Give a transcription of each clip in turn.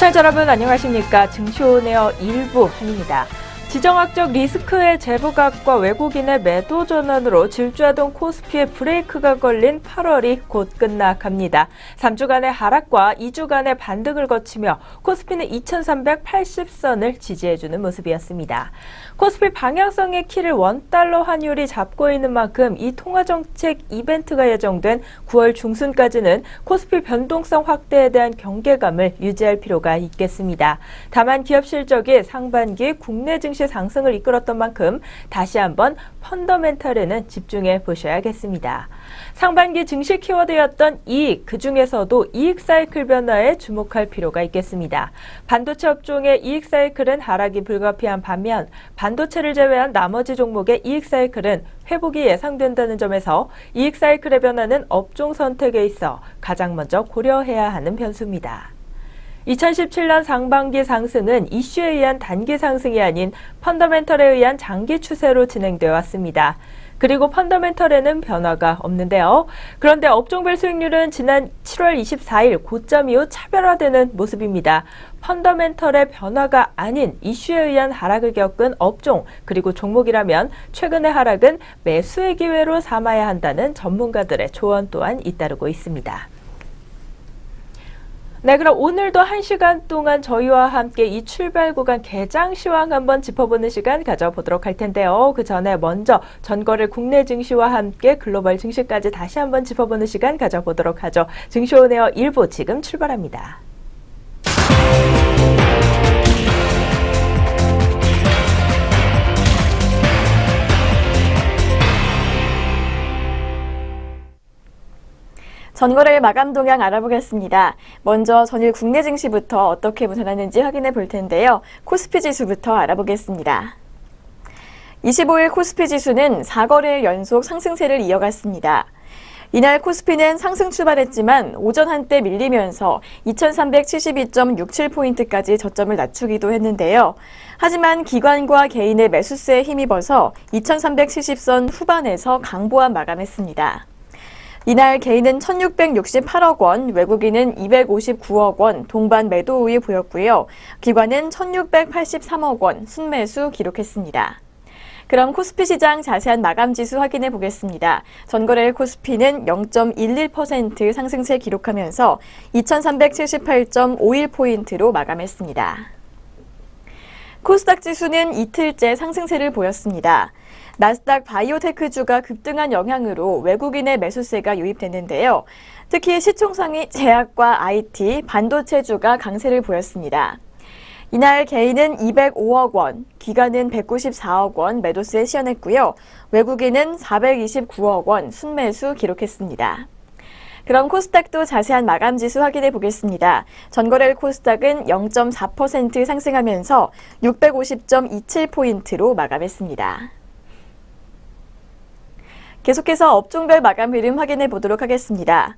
시청자 여러분 안녕하십니까. 증시오네어 1부 한입니다. 지정학적 리스크의 재부각과 외국인의 매도 전환으로 질주하던 코스피의 브레이크가 걸린 8월이 곧 끝나갑니다. 3주간의 하락과 2주간의 반등을 거치며 코스피는 2380선을 지지해주는 모습이었습니다. 코스피 방향성의 키를 원달러 환율이 잡고 있는 만큼 이 통화정책 이벤트가 예정된 9월 중순까지는 코스피 변동성 확대에 대한 경계감을 유지할 필요가 있겠습니다. 다만 기업 실적이 상반기 국내 증시 상승을 이끌었던 만큼 다시 한번 펀더멘털에는 집중해 보셔야겠습니다. 상반기 증시 키워드였던 이익, 그중에서도 이익 사이클 변화에 주목할 필요가 있겠습니다. 반도체 업종의 이익 사이클은 하락이 불가피한 반면 반도체를 제외한 나머지 종목의 이익 사이클은 회복이 예상된다는 점에서 이익 사이클의 변화는 업종 선택에 있어 가장 먼저 고려해야 하는 변수입니다. 2017년 상반기 상승은 이슈에 의한 단기 상승이 아닌 펀더멘털에 의한 장기 추세로 진행되어 왔습니다. 그리고 펀더멘털에는 변화가 없는데요. 그런데 업종별 수익률은 지난 7월 24일 고점 이후 차별화되는 모습입니다. 펀더멘털의 변화가 아닌 이슈에 의한 하락을 겪은 업종 그리고 종목이라면 최근의 하락은 매수의 기회로 삼아야 한다는 전문가들의 조언 또한 잇따르고 있습니다. 네, 그럼 오늘도 1시간 동안 저희와 함께 이 출발 구간 개장 시황 한번 짚어보는 시간 가져보도록 할 텐데요. 그 전에 먼저 전거래 국내 증시와 함께 글로벌 증시까지 다시 한번 짚어보는 시간 가져보도록 하죠. 증시오네어 1부 지금 출발합니다. 전거래 마감 동향 알아보겠습니다. 먼저 전일 국내 증시부터 어떻게 분산하는지 확인해 볼 텐데요. 코스피 지수부터 알아보겠습니다. 25일 코스피 지수는 4거래일 연속 상승세를 이어갔습니다. 이날 코스피는 상승 출발했지만 오전 한때 밀리면서 2372.67포인트까지 저점을 낮추기도 했는데요. 하지만 기관과 개인의 매수세에 힘입어서 2370선 후반에서 강보합 마감했습니다. 이날 개인은 1668억 원, 외국인은 259억 원 동반 매도 우위 보였고요. 기관은 1683억 원 순매수 기록했습니다. 그럼 코스피 시장 자세한 마감 지수 확인해 보겠습니다. 전거래일 코스피는 0.11% 상승세 기록하면서 2378.51포인트로 마감했습니다. 코스닥 지수는 이틀째 상승세를 보였습니다. 나스닥 바이오테크주가 급등한 영향으로 외국인의 매수세가 유입됐는데요. 특히 시총상위 제약과 IT, 반도체주가 강세를 보였습니다. 이날 개인은 205억 원, 기관은 194억 원 매도세에 시현했고요. 외국인은 429억 원 순매수 기록했습니다. 그럼 코스닥도 자세한 마감 지수 확인해 보겠습니다. 전거래일 코스닥은 0.4% 상승하면서 650.27포인트로 마감했습니다. 계속해서 업종별 마감 흐름 확인해 보도록 하겠습니다.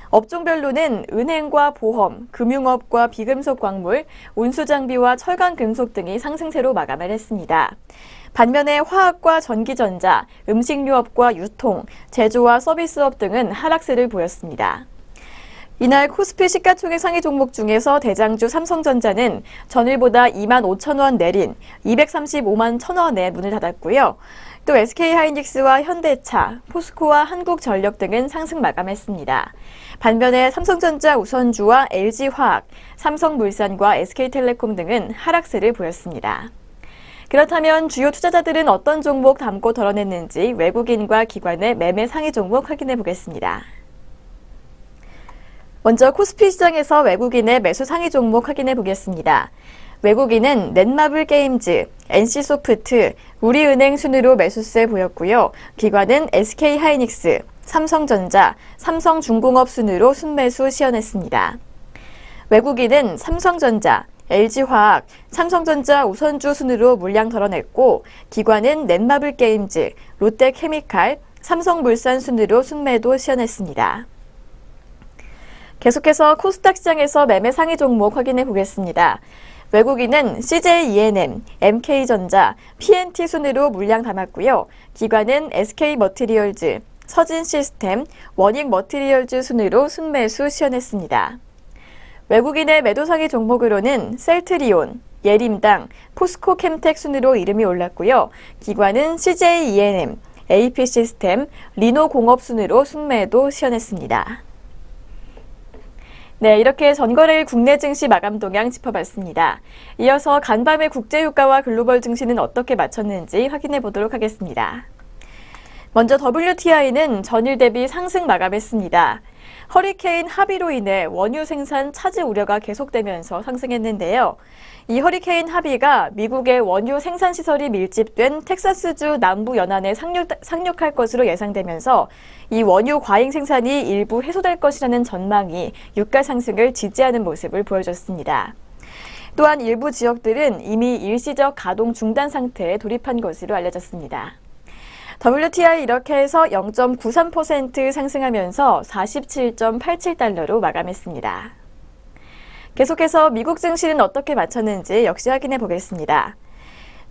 업종별로는 은행과 보험, 금융업과 비금속 광물, 운수장비와 철강금속 등이 상승세로 마감을 했습니다. 반면에 화학과 전기전자, 음식료업과 유통, 제조와 서비스업 등은 하락세를 보였습니다. 이날 코스피 시가총액 상위 종목 중에서 대장주 삼성전자는 전일보다 25,000원 내린 235만 1,000원에 문을 닫았고요. 또 SK하이닉스와 현대차, 포스코와 한국전력 등은 상승 마감했습니다. 반면에 삼성전자 우선주와 LG화학, 삼성물산과 SK텔레콤 등은 하락세를 보였습니다. 그렇다면 주요 투자자들은 어떤 종목 담고 덜어냈는지 외국인과 기관의 매매 상위 종목 확인해 보겠습니다. 먼저 코스피 시장에서 외국인의 매수 상위 종목 확인해 보겠습니다. 외국인은 넷마블 게임즈, NC소프트, 우리은행 순으로 매수세 보였고요. 기관은 SK하이닉스, 삼성전자, 삼성중공업 순으로 순매수 시현했습니다. 외국인은 삼성전자, LG화학, 삼성전자 우선주 순으로 물량 덜어냈고 기관은 넷마블 게임즈, 롯데케미칼, 삼성물산 순으로 순매도 시현했습니다. 계속해서 코스닥 시장에서 매매 상위 종목 확인해 보겠습니다. 외국인은 CJ-ENM, MK전자, PNT 순으로 물량 담았고요. 기관은 SK머티리얼즈, 서진시스템, 원익머티리얼즈 순으로 순매수 시현했습니다. 외국인의 매도 상위 종목으로는 셀트리온, 예림당, 포스코캠텍 순으로 이름이 올랐고요. 기관은 CJ-ENM, AP시스템, 리노공업 순으로 순매도 시현했습니다. 네, 이렇게 전거래일 국내 증시 마감 동향 짚어봤습니다. 이어서 간밤의 국제유가와 글로벌 증시는 어떻게 맞췄는지 확인해 보도록 하겠습니다. 먼저 WTI는 전일 대비 상승 마감했습니다. 허리케인 하비로 인해 원유 생산 차질 우려가 계속되면서 상승했는데요. 이 허리케인 하비가 미국의 원유 생산 시설이 밀집된 텍사스주 남부 연안에 상륙할 것으로 예상되면서 이 원유 과잉 생산이 일부 해소될 것이라는 전망이 유가 상승을 지지하는 모습을 보여줬습니다. 또한 일부 지역들은 이미 일시적 가동 중단 상태에 돌입한 것으로 알려졌습니다. WTI 이렇게 해서 0.93% 상승하면서 47.87달러로 마감했습니다. 계속해서 미국 증시는 어떻게 맞췄는지 역시 확인해 보겠습니다.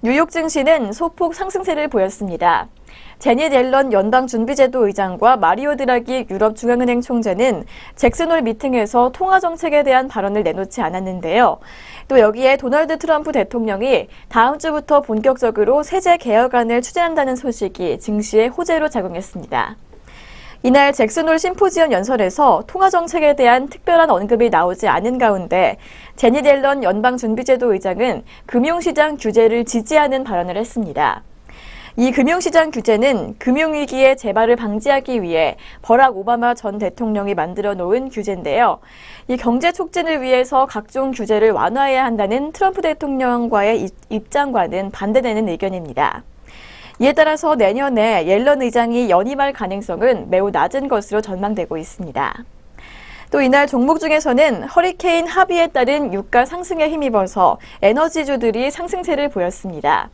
뉴욕 증시는 소폭 상승세를 보였습니다. 제닛 옐런 연방준비제도 의장과 마리오 드라기 유럽중앙은행 총재는 잭슨홀 미팅에서 통화정책에 대한 발언을 내놓지 않았는데요. 또 여기에 도널드 트럼프 대통령이 다음 주부터 본격적으로 세제 개혁안을 추진한다는 소식이 증시의 호재로 작용했습니다. 이날 잭슨홀 심포지엄 연설에서 통화정책에 대한 특별한 언급이 나오지 않은 가운데 제닛 옐런 연방준비제도 의장은 금융시장 규제를 지지하는 발언을 했습니다. 이 금융시장 규제는 금융위기의 재발을 방지하기 위해 버락 오바마 전 대통령이 만들어 놓은 규제인데요. 이 경제 촉진을 위해서 각종 규제를 완화해야 한다는 트럼프 대통령과의 입장과는 반대되는 의견입니다. 이에 따라서 내년에 옐런 의장이 연임할 가능성은 매우 낮은 것으로 전망되고 있습니다. 또 이날 종목 중에서는 허리케인 하비에 따른 유가 상승에 힘입어서 에너지주들이 상승세를 보였습니다.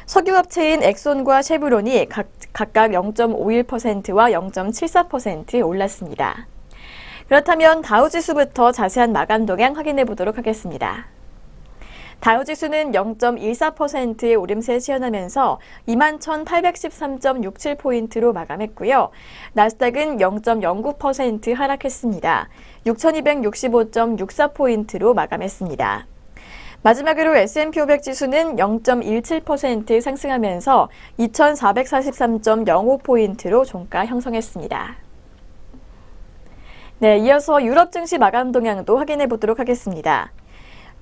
석유업체인 엑손과 쉐브론이 각각 0.51%와 0.74% 올랐습니다. 그렇다면 다우지수부터 자세한 마감 동향 확인해 보도록 하겠습니다. 다우지수는 0.14%의 오름세 시현하면서 21,813.67포인트로 마감했고요. 나스닥은 0.09% 하락했습니다. 6,265.64포인트로 마감했습니다. 마지막으로 S&P 500 지수는 0.17% 상승하면서 2,443.05포인트로 종가 형성했습니다. 네, 이어서 유럽 증시 마감 동향도 확인해 보도록 하겠습니다.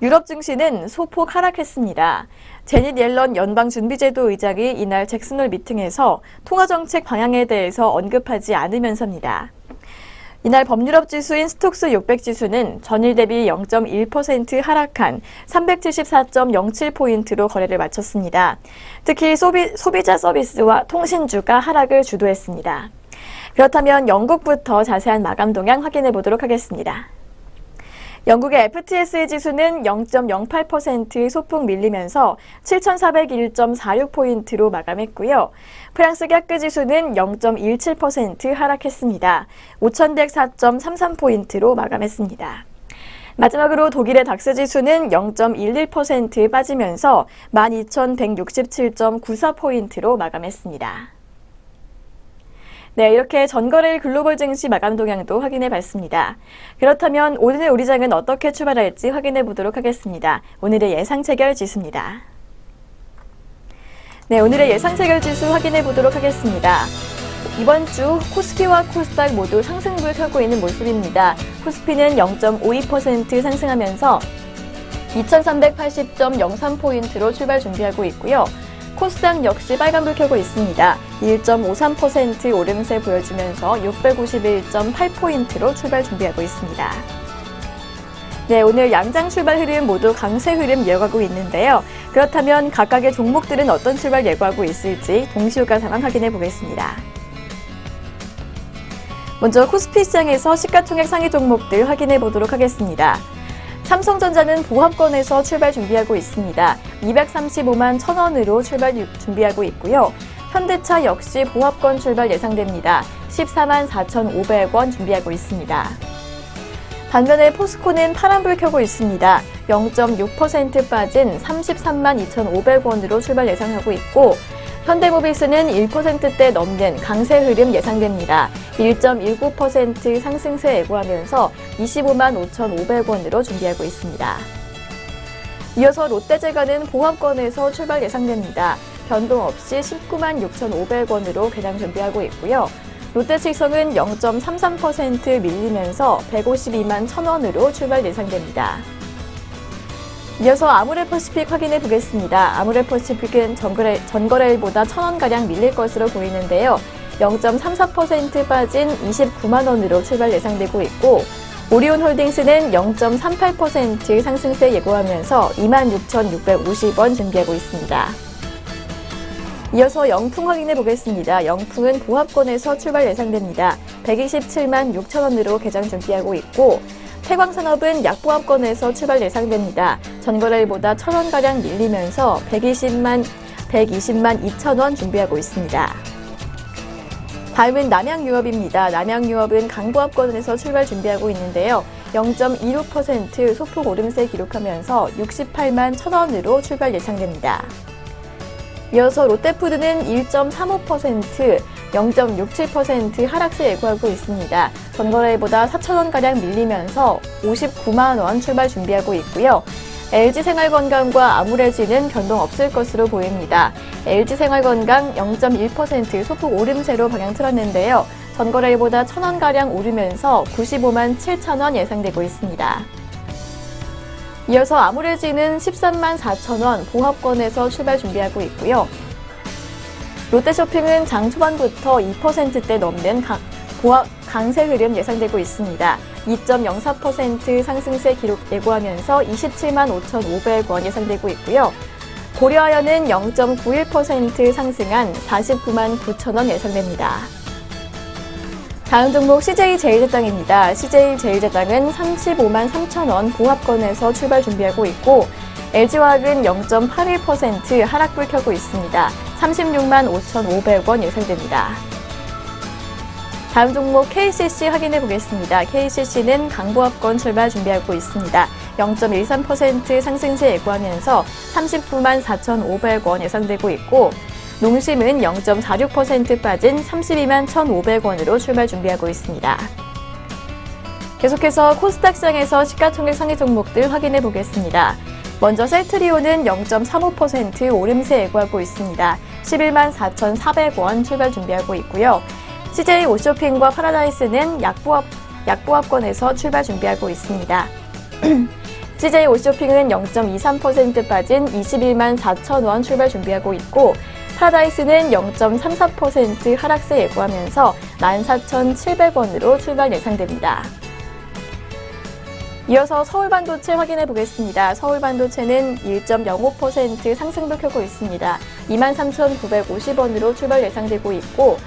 유럽 증시는 소폭 하락했습니다. 제닛 옐런 연방준비제도 의장이 이날 잭슨홀 미팅에서 통화정책 방향에 대해서 언급하지 않으면서입니다. 이날 범유럽 지수인 스톡스 600 지수는 전일 대비 0.1% 하락한 374.07포인트로 거래를 마쳤습니다. 특히 소비자 서비스와 통신주가 하락을 주도했습니다. 그렇다면 영국부터 자세한 마감 동향 확인해 보도록 하겠습니다. 영국의 FTSE 지수는 0.08% 소폭 밀리면서 7,401.46포인트로 마감했고요. 프랑스 깍그 지수는 0.17% 하락했습니다. 5,104.33포인트로 마감했습니다. 마지막으로 독일의 닥스 지수는 0.11% 빠지면서 12,167.94포인트로 마감했습니다. 네, 이렇게 전거래일 글로벌 증시 마감 동향도 확인해 봤습니다. 그렇다면 오늘의 우리 장은 어떻게 출발할지 확인해 보도록 하겠습니다. 오늘의 예상 체결 지수입니다. 네, 오늘의 예상 체결 지수 확인해 보도록 하겠습니다. 이번 주 코스피와 코스닥 모두 상승불 켜고 있는 모습입니다. 코스피는 0.52% 상승하면서 2,380.03포인트로 출발 준비하고 있고요. 코스닥 역시 빨간불 켜고 있습니다. 1.53% 오름세 보여주면서 651.8포인트로 출발 준비하고 있습니다. 네, 오늘 양장 출발 흐름 모두 강세 흐름 이어가고 있는데요. 그렇다면 각각의 종목들은 어떤 출발 예고하고 있을지 동시효과 상황 확인해 보겠습니다. 먼저 코스피 시장에서 시가총액 상위 종목들 확인해 보도록 하겠습니다. 삼성전자는 보합권에서 출발 준비하고 있습니다. 235만 1,000원으로 출발 준비하고 있고요. 현대차 역시 보합권 출발 예상됩니다. 14만 4,500원 준비하고 있습니다. 반면에 포스코는 파란불 켜고 있습니다. 0.6% 빠진 33만 2,500원으로 출발 예상하고 있고 현대모비스는 1%대 넘는 강세 흐름 예상됩니다. 1.19% 상승세 예고하면서 25만 5,500원으로 준비하고 있습니다. 이어서 롯데제과는 보합권에서 출발 예상됩니다. 변동 없이 19만 6,500원으로 개장 준비하고 있고요. 롯데칠성은 0.33% 밀리면서 152만 1,000원으로 출발 예상됩니다. 이어서 아모레퍼시픽 확인해 보겠습니다. 아모레퍼시픽은 전거래일보다 1,000원가량 밀릴 것으로 보이는데요. 0.34% 빠진 29만 원으로 출발 예상되고 있고, 오리온홀딩스는 0.38% 상승세 예고하면서 26,650원 준비하고 있습니다. 이어서 영풍 확인해 보겠습니다. 영풍은 보합권에서 출발 예상됩니다. 127만 6천 원으로 개장 준비하고 있고, 태광산업은 약보합권에서 출발 예상됩니다. 전거래일보다 1,000원가량 밀리면서 120만 2천 원 준비하고 있습니다. 다음은 남양유업입니다. 남양유업은 강보합권에서 출발 준비하고 있는데요. 0.26% 소폭 오름세 기록하면서 68만 1,000원으로 출발 예상됩니다. 이어서 롯데푸드는 1.35%, 0.67% 하락세 예고하고 있습니다. 전거래일보다 4,000원가량 밀리면서 59만 원 출발 준비하고 있고요. LG생활건강과 아무레지는 변동 없을 것으로 보입니다. LG생활건강 0.1% 소폭 오름세로 방향 틀었는데요. 전거래일보다 1,000원가량 오르면서 95만 7천 원 예상되고 있습니다. 이어서 아무레지는 13만 4천 원 보합권에서 출발 준비하고 있고요. 롯데쇼핑은 장 초반부터 2%대 넘는 강세 흐름 예상되고 있습니다. 2.04% 상승세 기록 예고하면서 27만 5,500원 예상되고 있고요. 고려아연은 0.91% 상승한 49만 9천 원 예상됩니다. 다음 종목 CJ제일제당입니다. CJ제일제당은 35만 3천 원 보합권에서 출발 준비하고 있고, LG화학은 0.81% 하락불 켜고 있습니다. 36만 5,500원 예상됩니다. 다음 종목 KCC 확인해 보겠습니다. KCC는 강보합권 출발 준비하고 있습니다. 0.13% 상승세 예고하면서 39만 4,500원 예상되고 있고, 농심은 0.46% 빠진 32만 1,500원으로 출발 준비하고 있습니다. 계속해서 코스닥 시장에서 시가총액 상위 종목들 확인해 보겠습니다. 먼저 셀트리온은 0.35% 오름세 예고하고 있습니다. 11만 4,400원 출발 준비하고 있고요. CJ 옷쇼핑과 파라다이스는 약보합권에서 출발 준비하고 있습니다. CJ 옷쇼핑은 0.23% 빠진 21만 4천 원 출발 준비하고 있고, 파라다이스는 0.34% 하락세 예고하면서 14,700원으로 출발 예상됩니다. 이어서 서울반도체 확인해 보겠습니다. 서울반도체는 1.05% 상승도 켜고 있습니다. 23,950원으로 출발 예상되고 있고,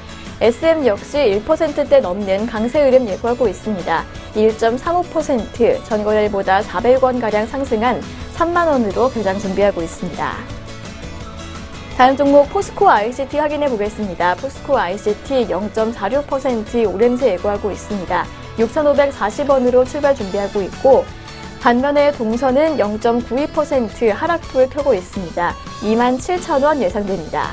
SM 역시 1%대 넘는 강세 흐름 예고하고 있습니다. 1.35% 전거래일보다 400원가량 상승한 3만 원으로 개장 준비하고 있습니다. 다음 종목 포스코 ICT 확인해 보겠습니다. 포스코 ICT 0.46% 오름세 예고하고 있습니다. 6,540원으로 출발 준비하고 있고, 반면에 동선은 0.92% 하락불 켜고 있습니다. 27,000원 예상됩니다.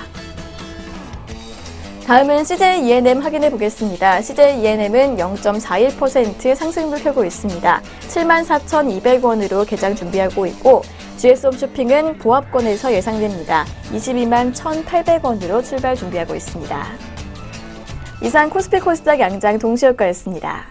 다음은 CJ E&M 확인해 보겠습니다. CJ E&M은 0.41% 상승불 켜고 있습니다. 74,200원으로 개장 준비하고 있고, GS홈쇼핑은 보합권에서 예상됩니다. 22만 1,800원으로 출발 준비하고 있습니다. 이상 코스피 코스닥 양장 동시효과였습니다.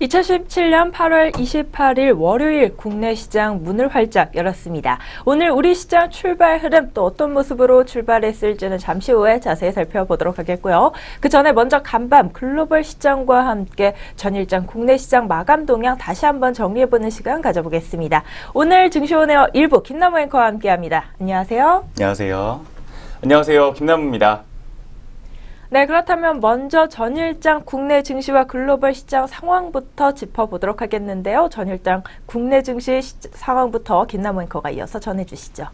(2017년 8월 28일) 월요일 국내 시장 문을 활짝 열었습니다. 오늘 우리 시장 출발 흐름 또 어떤 모습으로 출발했을지는 잠시 후에 자세히 살펴보도록 하겠고요. 그 전에 먼저 간밤 글로벌 시장과 함께 전일장 국내 시장 마감 동향 다시 한번 정리해보는 시간 가져보겠습니다. 오늘 증시오네어 1부 김남우 앵커와 함께합니다. 안녕하세요. 안녕하세요. 안녕하세요. 김남우입니다. 네, 그렇다면 먼저 전일장 국내 증시와 글로벌 시장 상황부터 짚어보도록 하겠는데요. 전일장 국내 증시 상황부터 김남우 앵커가 이어서 전해주시죠.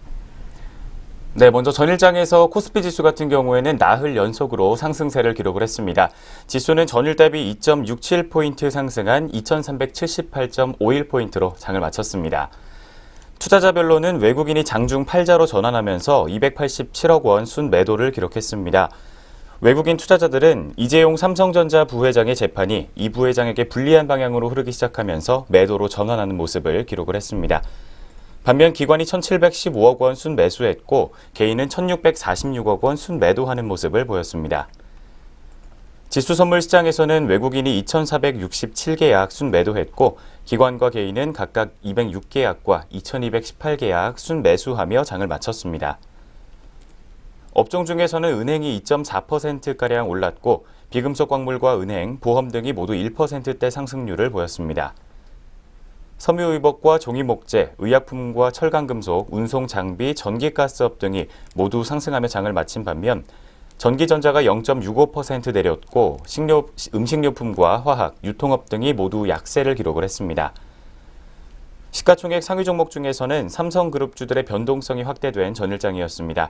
네, 먼저 전일장에서 코스피 지수 같은 경우에는 나흘 연속으로 상승세를 기록을 했습니다. 지수는 전일 대비 2.67포인트 상승한 2378.51포인트로 장을 마쳤습니다. 투자자별로는 외국인이 장중 팔자로 전환하면서 287억 원 순매도를 기록했습니다. 외국인 투자자들은 이재용 삼성전자 부회장의 재판이 이 부회장에게 불리한 방향으로 흐르기 시작하면서 매도로 전환하는 모습을 기록을 했습니다. 반면 기관이 1,715억 원 순매수했고 개인은 1,646억 원 순매도하는 모습을 보였습니다. 지수 선물 시장에서는 외국인이 2,467계약 순매도했고 기관과 개인은 각각 206계약과 2,218계약 순매수하며 장을 마쳤습니다. 업종 중에서는 은행이 2.4%가량 올랐고 비금속 광물과 은행, 보험 등이 모두 1%대 상승률을 보였습니다. 섬유의복과 종이목재, 의약품과 철강금속, 운송장비, 전기가스업 등이 모두 상승하며 장을 마친 반면 전기전자가 0.65% 내렸고 음식료품과 화학, 유통업 등이 모두 약세를 기록을 했습니다. 시가총액 상위 종목 중에서는 삼성그룹주들의 변동성이 확대된 전일장이었습니다.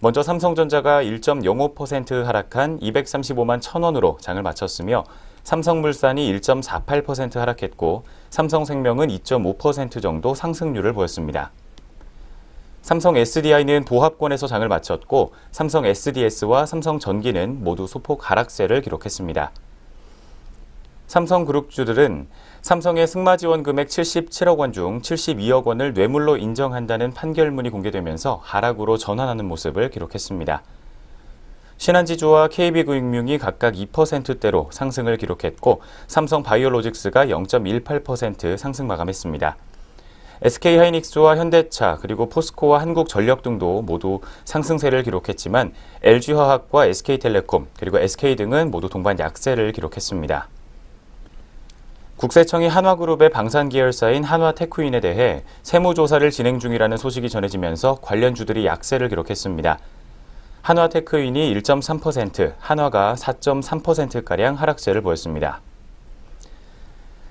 먼저 삼성전자가 1.05% 하락한 235만 1,000원으로 장을 마쳤으며 삼성물산이 1.48% 하락했고 삼성생명은 2.5% 정도 상승률을 보였습니다. 삼성 SDI는 보합권에서 장을 마쳤고 삼성 SDS와 삼성전기는 모두 소폭 하락세를 기록했습니다. 삼성그룹주들은 삼성의 승마지원 금액 77억 원 중 72억 원을 뇌물로 인정한다는 판결문이 공개되면서 하락으로 전환하는 모습을 기록했습니다. 신한지주와 KB금융이 각각 2%대로 상승을 기록했고 삼성바이오로직스가 0.18% 상승 마감했습니다. SK하이닉스와 현대차 그리고 포스코와 한국전력 등도 모두 상승세를 기록했지만 LG화학과 SK텔레콤 그리고 SK 등은 모두 동반 약세를 기록했습니다. 국세청이 한화그룹의 방산 계열사인 한화테크윈에 대해 세무조사를 진행 중이라는 소식이 전해지면서 관련주들이 약세를 기록했습니다. 한화테크윈이 1.3%, 한화가 4.3%가량 하락세를 보였습니다.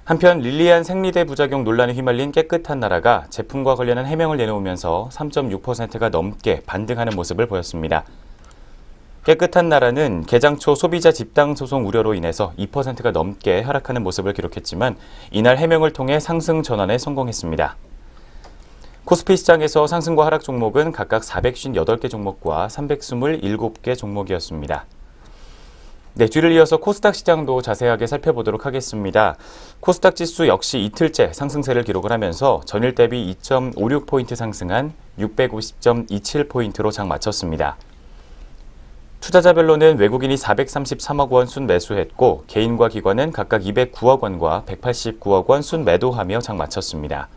한편 릴리안 생리대 부작용 논란에 휘말린 깨끗한 나라가 제품과 관련한 해명을 내놓으면서 3.6%가 넘게 반등하는 모습을 보였습니다. 깨끗한 나라는 개장 초 소비자 집단 소송 우려로 인해서 2%가 넘게 하락하는 모습을 기록했지만 이날 해명을 통해 상승 전환에 성공했습니다. 코스피 시장에서 상승과 하락 종목은 각각 458개 종목과 327개 종목이었습니다. 네, 뒤를 이어서 코스닥 시장도 자세하게 살펴보도록 하겠습니다. 코스닥 지수 역시 이틀째 상승세를 기록을 하면서 전일 대비 2.56포인트 상승한 650.27포인트로 장 마쳤습니다. 투자자별로는 외국인이 433억 원 순매수했고 개인과 기관은 각각 209억 원과 189억 원 순매도하며 장 마쳤습니다.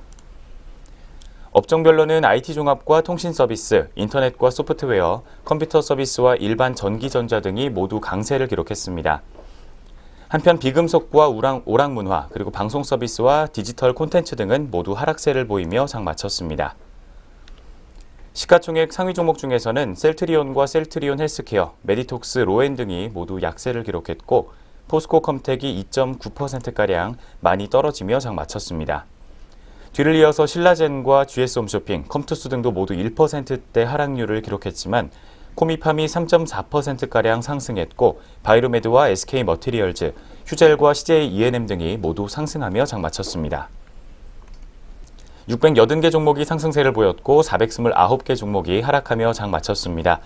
업종별로는 IT종합과 통신서비스, 인터넷과 소프트웨어, 컴퓨터 서비스와 일반 전기전자 등이 모두 강세를 기록했습니다. 한편 비금속과 오락문화, 그리고 방송 서비스와 디지털 콘텐츠 등은 모두 하락세를 보이며 장 마쳤습니다. 시가총액 상위 종목 중에서는 셀트리온과 셀트리온 헬스케어, 메디톡스, 로엔 등이 모두 약세를 기록했고 포스코컴텍이 2.9%가량 많이 떨어지며 장 마쳤습니다. 뒤를 이어서 신라젠과 GS홈쇼핑, 컴투스 등도 모두 1%대 하락률을 기록했지만 코미팜이 3.4%가량 상승했고 바이로메드와 SK머티리얼즈, 휴젤과 CJ E&M 등이 모두 상승하며 장 마쳤습니다. 680개 종목이 상승세를 보였고 429개 종목이 하락하며 장 마쳤습니다.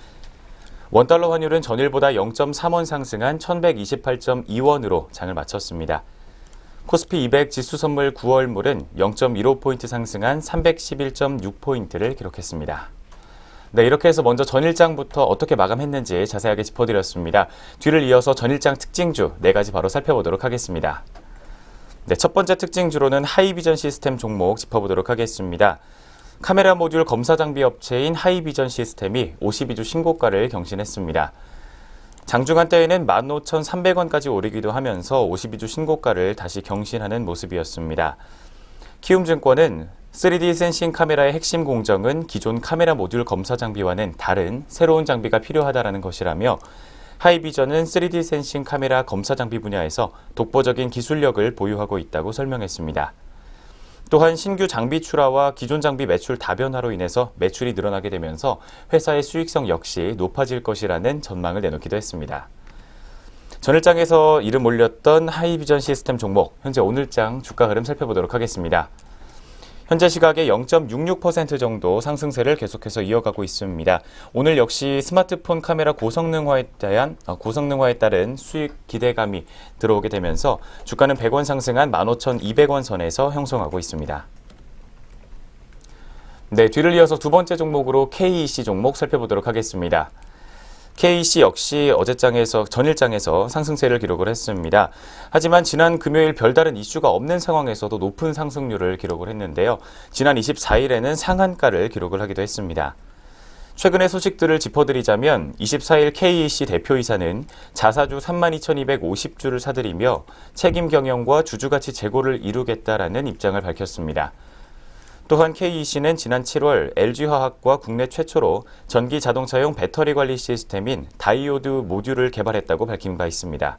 원달러 환율은 전일보다 0.3원 상승한 1128.2원으로 장을 마쳤습니다. 코스피 200 지수 선물 9월물은 0.15포인트 상승한 311.6포인트를 기록했습니다. 네, 이렇게 해서 먼저 전일장부터 어떻게 마감했는지 자세하게 짚어드렸습니다. 뒤를 이어서 전일장 특징주 4가지 바로 살펴보도록 하겠습니다. 네, 첫 번째 특징주로는 하이비전 시스템 종목 짚어보도록 하겠습니다. 카메라 모듈 검사 장비 업체인 하이비전 시스템이 52주 신고가를 경신했습니다. 장중 한때에는 15,300원까지 오르기도 하면서 52주 신고가를 다시 경신하는 모습이었습니다. 키움증권은 3D 센싱 카메라의 핵심 공정은 기존 카메라 모듈 검사 장비와는 다른 새로운 장비가 필요하다는 것이라며 하이비전은 3D 센싱 카메라 검사 장비 분야에서 독보적인 기술력을 보유하고 있다고 설명했습니다. 또한 신규 장비 출하와 기존 장비 매출 다변화로 인해서 매출이 늘어나게 되면서 회사의 수익성 역시 높아질 것이라는 전망을 내놓기도 했습니다. 전일장에서 이름 올렸던 하이비전 시스템 종목, 현재 오늘장 주가 흐름 살펴보도록 하겠습니다. 현재 시각에 0.66% 정도 상승세를 계속해서 이어가고 있습니다. 오늘 역시 스마트폰 카메라 고성능화에 따른 수익 기대감이 들어오게 되면서 주가는 100원 상승한 15,200원 선에서 형성하고 있습니다. 네, 뒤를 이어서 두 번째 종목으로 KEC 종목 살펴보도록 하겠습니다. KEC 역시 전일장에서 상승세를 기록을 했습니다. 하지만 지난 금요일 별다른 이슈가 없는 상황에서도 높은 상승률을 기록을 했는데요. 지난 24일에는 상한가를 기록을 하기도 했습니다. 최근의 소식들을 짚어드리자면 24일 KEC 대표이사는 자사주 32,250주를 사들이며 책임 경영과 주주가치 제고를 이루겠다라는 입장을 밝혔습니다. 또한 KEC는 지난 7월 LG화학과 국내 최초로 전기 자동차용 배터리 관리 시스템인 다이오드 모듈을 개발했다고 밝힌 바 있습니다.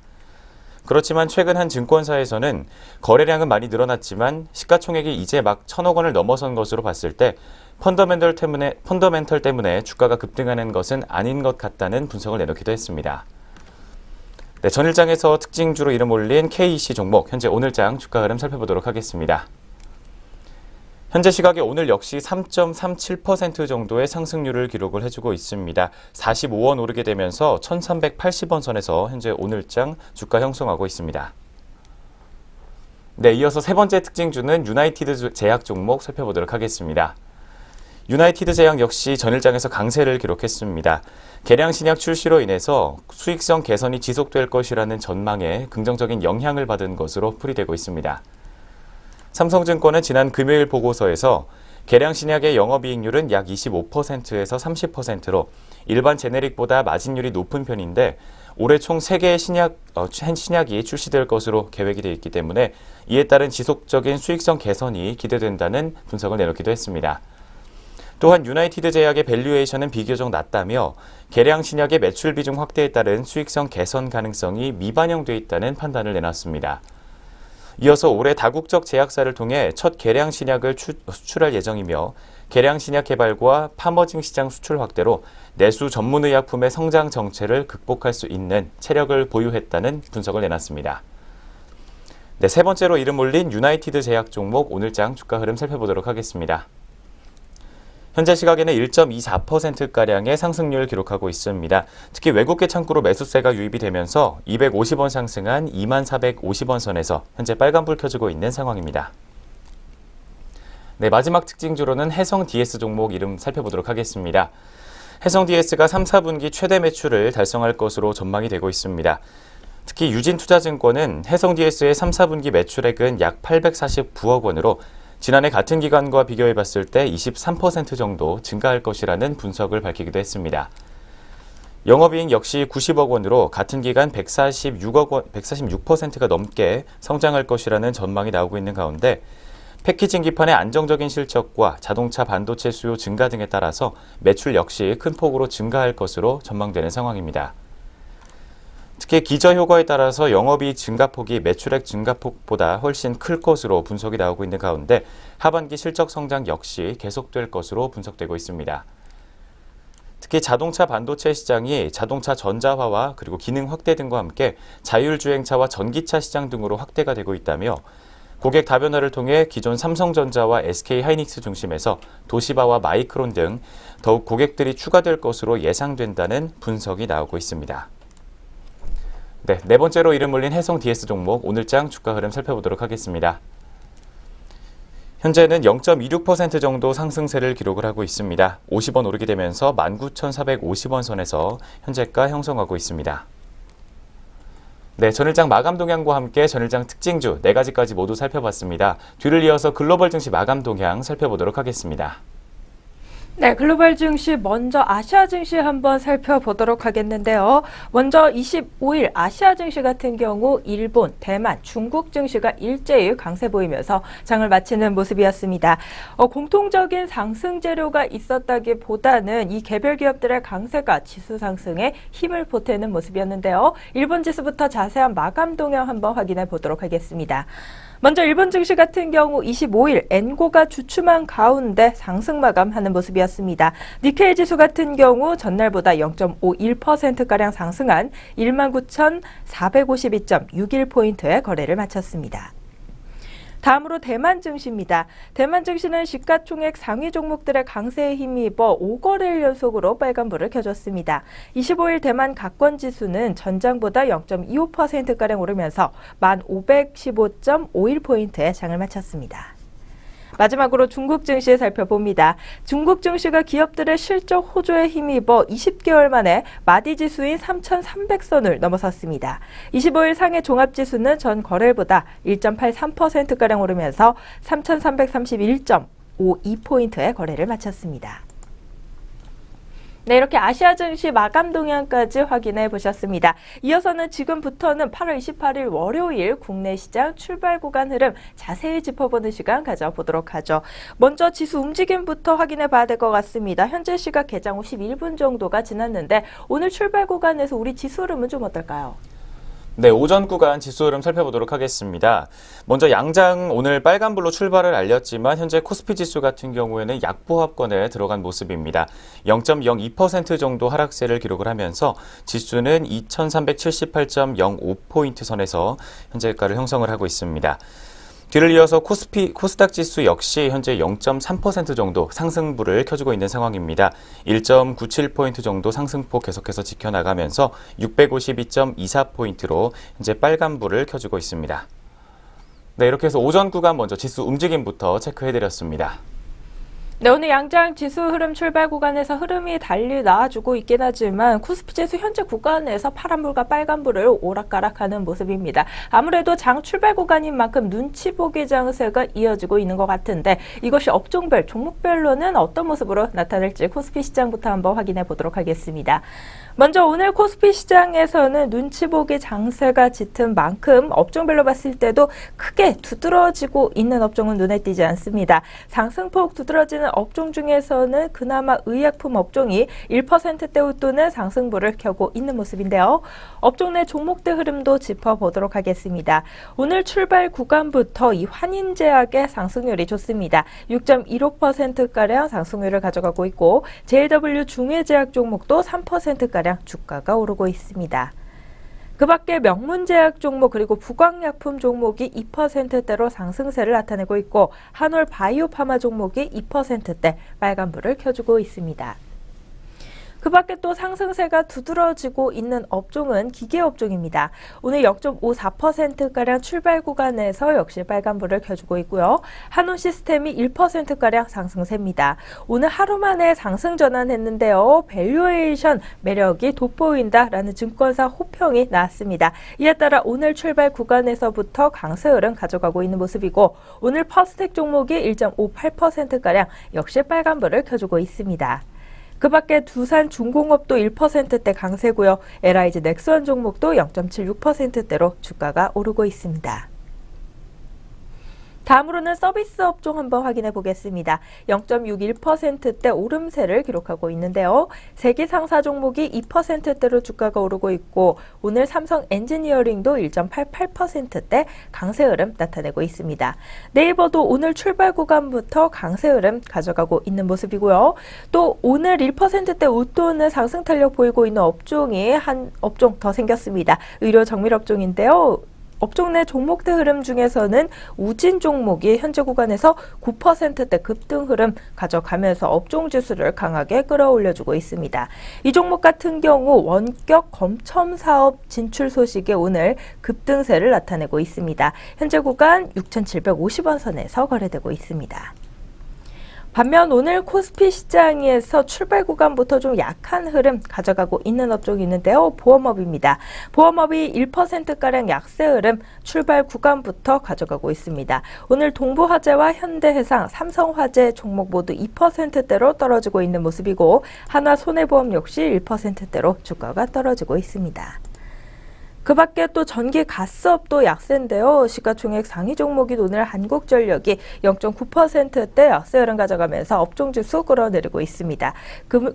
그렇지만 최근 한 증권사에서는 거래량은 많이 늘어났지만 시가총액이 이제 막 1,000억 원을 넘어선 것으로 봤을 때 펀더멘털 때문에 주가가 급등하는 것은 아닌 것 같다는 분석을 내놓기도 했습니다. 네, 전일장에서 특징주로 이름 올린 KEC 종목, 현재 오늘장 주가 흐름 살펴보도록 하겠습니다. 현재 시각에 오늘 역시 3.37% 정도의 상승률을 기록을 해주고 있습니다. 45원 오르게 되면서 1380원 선에서 현재 오늘장 주가 형성하고 있습니다. 네, 이어서 세 번째 특징주는 유나이티드 제약 종목 살펴보도록 하겠습니다. 유나이티드 제약 역시 전일장에서 강세를 기록했습니다. 개량 신약 출시로 인해서 수익성 개선이 지속될 것이라는 전망에 긍정적인 영향을 받은 것으로 풀이되고 있습니다. 삼성증권은 지난 금요일 보고서에서 개량 신약의 영업이익률은 약 25%에서 30%로 일반 제네릭보다 마진율이 높은 편인데 올해 총 3개의 신약이 출시될 것으로 계획이 되어 있기 때문에 이에 따른 지속적인 수익성 개선이 기대된다는 분석을 내놓기도 했습니다. 또한 유나이티드 제약의 밸류에이션은 비교적 낮다며 개량 신약의 매출 비중 확대에 따른 수익성 개선 가능성이 미반영돼 있다는 판단을 내놨습니다. 이어서 올해 다국적 제약사를 통해 첫 개량 신약을 수출할 예정이며 개량 신약 개발과 파머징 시장 수출 확대로 내수 전문의약품의 성장 정체를 극복할 수 있는 체력을 보유했다는 분석을 내놨습니다. 네, 세 번째로 이름 올린 유나이티드 제약 종목 오늘장 주가 흐름 살펴보도록 하겠습니다. 현재 시각에는 1.24%가량의 상승률을 기록하고 있습니다. 특히 외국계 창구로 매수세가 유입이 되면서 250원 상승한 2450원 선에서 현재 빨간불 켜지고 있는 상황입니다. 네, 마지막 특징주로는 해성 DS 종목 이름 살펴보도록 하겠습니다. 해성 DS가 3, 4분기 최대 매출을 달성할 것으로 전망이 되고 있습니다. 특히 유진투자증권은 해성 DS의 3, 4분기 매출액은 약 849억 원으로 지난해 같은 기간과 비교해 봤을 때 23% 정도 증가할 것이라는 분석을 밝히기도 했습니다. 영업이익 역시 90억 원으로 같은 기간 146%가 넘게 성장할 것이라는 전망이 나오고 있는 가운데 패키징 기판의 안정적인 실적과 자동차 반도체 수요 증가 등에 따라서 매출 역시 큰 폭으로 증가할 것으로 전망되는 상황입니다. 특히 기저효과에 따라서 영업이익 증가폭이 매출액 증가폭보다 훨씬 클 것으로 분석이 나오고 있는 가운데 하반기 실적 성장 역시 계속될 것으로 분석되고 있습니다. 특히 자동차 반도체 시장이 자동차 전자화와 그리고 기능 확대 등과 함께 자율주행차와 전기차 시장 등으로 확대가 되고 있다며 고객 다변화를 통해 기존 삼성전자와 SK하이닉스 중심에서 도시바와 마이크론 등 더욱 고객들이 추가될 것으로 예상된다는 분석이 나오고 있습니다. 네, 네 번째로 이름 올린 해성 DS 종목 오늘장 주가 흐름 살펴보도록 하겠습니다. 현재는 0.26% 정도 상승세를 기록을 하고 있습니다. 50원 오르게 되면서 19,450원 선에서 현재가 형성하고 있습니다. 네, 전일장 마감 동향과 함께 전일장 특징주 4가지까지 모두 살펴봤습니다. 뒤를 이어서 글로벌 증시 마감 동향 살펴보도록 하겠습니다. 네, 글로벌 증시 먼저 아시아 증시 한번 살펴보도록 하겠는데요. 먼저 25일 아시아 증시 같은 경우 일본, 대만, 중국 증시가 일제히 강세 보이면서 장을 마치는 모습이었습니다. 공통적인 상승 재료가 있었다기보다는 이 개별 기업들의 강세가 지수 상승에 힘을 보태는 모습이었는데요. 일본 지수부터 자세한 마감 동향 한번 확인해 보도록 하겠습니다. 먼저 일본 증시 같은 경우 25일 엔고가 주춤한 가운데 상승 마감하는 모습이었습니다. 니케이 지수 같은 경우 전날보다 0.51%가량 상승한 19,452.61포인트의 거래를 마쳤습니다. 다음으로 대만 증시입니다. 대만 증시는 시가총액 상위 종목들의 강세에 힘입어 5거래일 연속으로 빨간불을 켜줬습니다. 25일 대만 가권지수는 전장보다 0.25%가량 오르면서 1,515.51포인트의 장을 마쳤습니다. 마지막으로 중국 증시 살펴봅니다. 중국 증시가 기업들의 실적 호조에 힘입어 20개월 만에 마디지수인 3,300선을 넘어섰습니다. 25일 상해 종합지수는 전 거래일보다 1.83%가량 오르면서 3,331.52포인트의 거래를 마쳤습니다. 네, 이렇게 아시아 증시 마감 동향까지 확인해 보셨습니다. 이어서는 지금부터는 8월 28일 월요일 국내 시장 출발 구간 흐름 자세히 짚어보는 시간 가져보도록 하죠. 먼저 지수 움직임부터 확인해 봐야 될 것 같습니다. 현재 시각 개장 후 11분 정도가 지났는데 오늘 출발 구간에서 우리 지수 흐름은 좀 어떨까요? 네, 오전 구간 지수 흐름 살펴보도록 하겠습니다. 먼저 양장 오늘 빨간불로 출발을 알렸지만 현재 코스피 지수 같은 경우에는 약보합권에 들어간 모습입니다. 0.02% 정도 하락세를 기록을 하면서 지수는 2,378.05포인트 선에서 현재가를 형성을 하고 있습니다. 뒤를 이어서 코스닥 지수 역시 현재 0.3% 정도 상승부를 켜주고 있는 상황입니다. 1.97포인트 정도 상승폭 계속해서 지켜나가면서 652.24포인트로 현재 빨간불을 켜주고 있습니다. 네, 이렇게 해서 오전 구간 먼저 지수 움직임부터 체크해드렸습니다. 네, 오늘 양장 지수 흐름 출발 구간에서 흐름이 달리 나와주고 있긴 하지만 코스피 지수 현재 구간에서 파란불과 빨간불을 오락가락하는 모습입니다. 아무래도 장 출발 구간인 만큼 눈치 보기 장세가 이어지고 있는 것 같은데 이것이 업종별, 종목별로는 어떤 모습으로 나타날지 코스피 시장부터 한번 확인해 보도록 하겠습니다. 먼저 오늘 코스피 시장에서는 눈치 보기 장세가 짙은 만큼 업종별로 봤을 때도 크게 두드러지고 있는 업종은 눈에 띄지 않습니다. 상승폭 두드러지는 업종 중에서는 그나마 의약품 업종이 1%대 웃도는 상승부를 켜고 있는 모습인데요. 업종 내 종목들 흐름도 짚어보도록 하겠습니다. 오늘 출발 구간부터 이 환인제약의 상승률이 좋습니다. 6.15%가량 상승률을 가져가고 있고 JW 중해제약 종목도 3%가량 주가가 오르고 있습니다. 그 밖에 명문제약 종목 그리고 부광약품 종목이 2%대로 상승세를 나타내고 있고 한올 바이오파마 종목이 2%대 빨간불을 켜주고 있습니다. 그 밖에 또 상승세가 두드러지고 있는 업종은 기계업종입니다. 오늘 0.54%가량 출발 구간에서 역시 빨간불을 켜주고 있고요. 한온 시스템이 1%가량 상승세입니다. 오늘 하루 만에 상승 전환했는데요. 밸류에이션 매력이 돋보인다라는 증권사 호평이 나왔습니다. 이에 따라 오늘 출발 구간에서부터 강세 흐름 가져가고 있는 모습이고 오늘 퍼스텍 종목이 1.58%가량 역시 빨간불을 켜주고 있습니다. 그 밖에 두산 중공업도 1%대 강세고요. LIG 넥스원 종목도 0.76%대로 주가가 오르고 있습니다. 다음으로는 서비스 업종 한번 확인해 보겠습니다. 0.61%대 오름세를 기록하고 있는데요. 세계 상사 종목이 2%대로 주가가 오르고 있고 오늘 삼성 엔지니어링도 1.88%대 강세 흐름 나타내고 있습니다. 네이버도 오늘 출발 구간부터 강세 흐름 가져가고 있는 모습이고요. 또 오늘 1%대 웃도는 상승 탄력 보이고 있는 업종이 한 업종 더 생겼습니다. 의료 정밀 업종인데요. 업종 내 종목대 흐름 중에서는 우진 종목이 현재 구간에서 9%대 급등 흐름 가져가면서 업종 지수를 강하게 끌어올려주고 있습니다. 이 종목 같은 경우 원격 검첨 사업 진출 소식에 오늘 급등세를 나타내고 있습니다. 현재 구간 6,750원 선에서 거래되고 있습니다. 반면 오늘 코스피 시장에서 출발 구간부터 좀 약한 흐름 가져가고 있는 업종이 있는데요. 보험업입니다. 보험업이 1%가량 약세 흐름 출발 구간부터 가져가고 있습니다. 오늘 동부화재와 현대해상, 삼성화재 종목 모두 2%대로 떨어지고 있는 모습이고 하나손해보험 역시 1%대로 주가가 떨어지고 있습니다. 그 밖에 또 전기 가스업도 약세인데요. 시가총액 상위 종목인 오늘 한국전력이 0.9%대 약세 흐름 가져가면서 업종지수 끌어내리고 있습니다.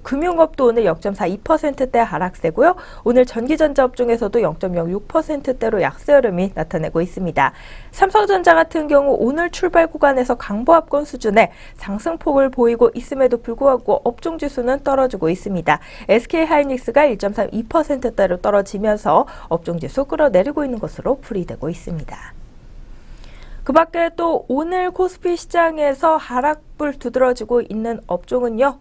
금융업도 오늘 0.42%대 하락세고요. 오늘 전기전자업 중에서도 0.06%대로 약세 흐름이 나타내고 있습니다. 삼성전자 같은 경우 오늘 출발 구간에서 강보합권 수준의 상승폭을 보이고 있음에도 불구하고 업종지수는 떨어지고 있습니다. SK하이닉스가 1.32%대로 떨어지면서 업종지수 끌어내리고 있는 것으로 풀이되고 있습니다. 그 밖에 또 오늘 코스피 시장에서 하락불 두드러지고 있는 업종은요.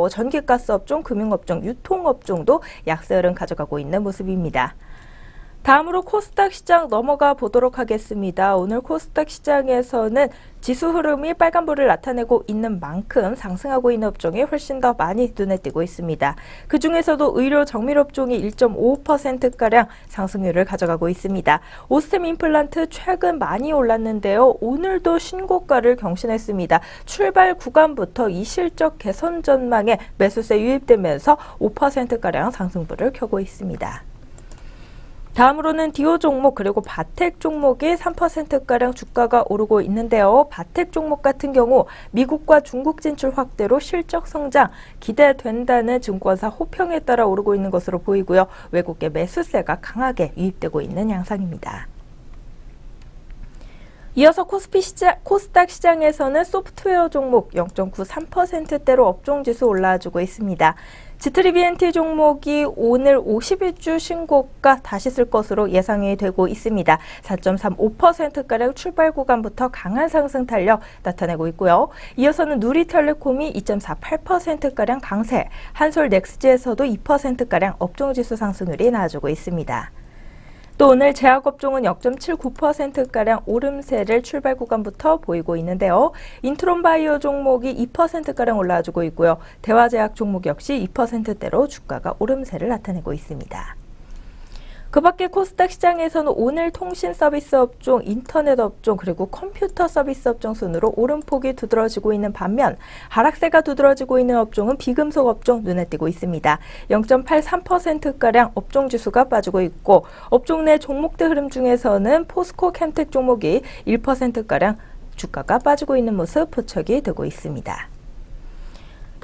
전기가스 업종, 금융업종, 유통업종도 약세 흐름 가져가고 있는 모습입니다. 다음으로 코스닥 시장 넘어가 보도록 하겠습니다. 오늘 코스닥 시장에서는 지수 흐름이 빨간불을 나타내고 있는 만큼 상승하고 있는 업종이 훨씬 더 많이 눈에 띄고 있습니다. 그중에서도 의료 정밀업종이 1.5%가량 상승률을 가져가고 있습니다. 오스템 임플란트 최근 많이 올랐는데요. 오늘도 신고가를 경신했습니다. 출발 구간부터 이 실적 개선 전망에 매수세 유입되면서 5%가량 상승불을 켜고 있습니다. 다음으로는 디오 종목 그리고 바텍 종목이 3%가량 주가가 오르고 있는데요. 바텍 종목 같은 경우 미국과 중국 진출 확대로 실적 성장 기대된다는 증권사 호평에 따라 오르고 있는 것으로 보이고요. 외국계 매수세가 강하게 유입되고 있는 양상입니다. 이어서 코스닥 시장에서는 소프트웨어 종목 0.93%대로 업종지수 올라와주고 있습니다. 지트리비엔티 종목이 오늘 51주 신고가 다시 쓸 것으로 예상이 되고 있습니다. 4.35%가량 출발 구간부터 강한 상승 탄력 나타내고 있고요. 이어서는 누리텔레콤이 2.48%가량 강세, 한솔넥스지에서도 2%가량 업종지수 상승률이 나와주고 있습니다. 또 오늘 제약업종은 0.79%가량 오름세를 출발 구간부터 보이고 있는데요. 인트론바이오 종목이 2%가량 올라와주고 있고요. 대화제약 종목 역시 2%대로 주가가 오름세를 나타내고 있습니다. 그 밖에 코스닥 시장에서는 오늘 통신 서비스 업종, 인터넷 업종, 그리고 컴퓨터 서비스 업종 순으로 오름폭이 두드러지고 있는 반면 하락세가 두드러지고 있는 업종은 비금속 업종 눈에 띄고 있습니다. 0.83%가량 업종 지수가 빠지고 있고 업종 내 종목들 흐름 중에서는 포스코 캠텍 종목이 1%가량 주가가 빠지고 있는 모습 포착이 되고 있습니다.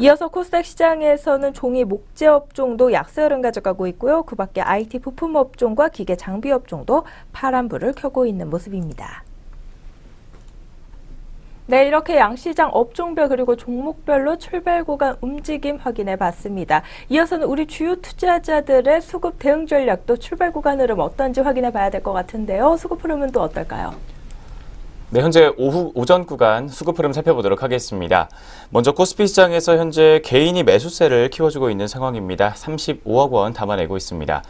이어서 코스닥 시장에서는 종이 목재 업종도 약세 흐름 가져가고 있고요. 그 밖에 IT 부품 업종과 기계 장비 업종도 파란불을 켜고 있는 모습입니다. 네, 이렇게 양시장 업종별 그리고 종목별로 출발 구간 움직임 확인해 봤습니다. 이어서는 우리 주요 투자자들의 수급 대응 전략도 출발 구간 흐름 어떤지 확인해 봐야 될 것 같은데요. 수급 흐름은 또 어떨까요? 네, 현재 오전 구간 수급 흐름 살펴보도록 하겠습니다. 먼저 코스피 시장에서 현재 개인이 매수세를 키워주고 있는 상황입니다. 35억 원 담아내고 있습니다.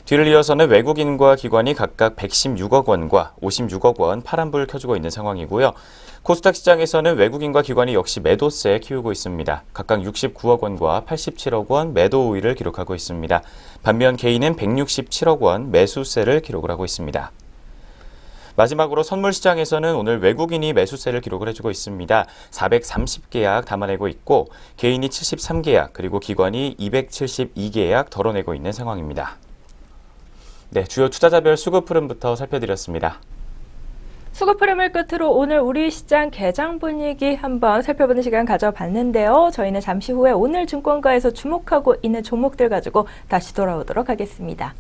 뒤를 이어서는 외국인과 기관이 각각 116억 원과 56억 원 파란불 켜주고 있는 상황이고요. 코스닥 시장에서는 외국인과 기관이 역시 매도세 키우고 있습니다. 각각 69억 원과 87억 원 매도 우위를 기록하고 있습니다. 반면 개인은 167억 원 매수세를 기록을 하고 있습니다. 마지막으로 선물 시장에서는 오늘 외국인이 매수세를 기록을 해주고 있습니다. 430계약 담아내고 있고 개인이 73계약 그리고 기관이 272계약 덜어내고 있는 상황입니다. 네, 주요 투자자별 수급 흐름부터 살펴드렸습니다. 수급 흐름을 끝으로 오늘 우리 시장 개장 분위기 한번 살펴보는 시간 가져봤는데요. 저희는 잠시 후에 오늘 증권가에서 주목하고 있는 종목들 가지고 다시 돌아오도록 하겠습니다.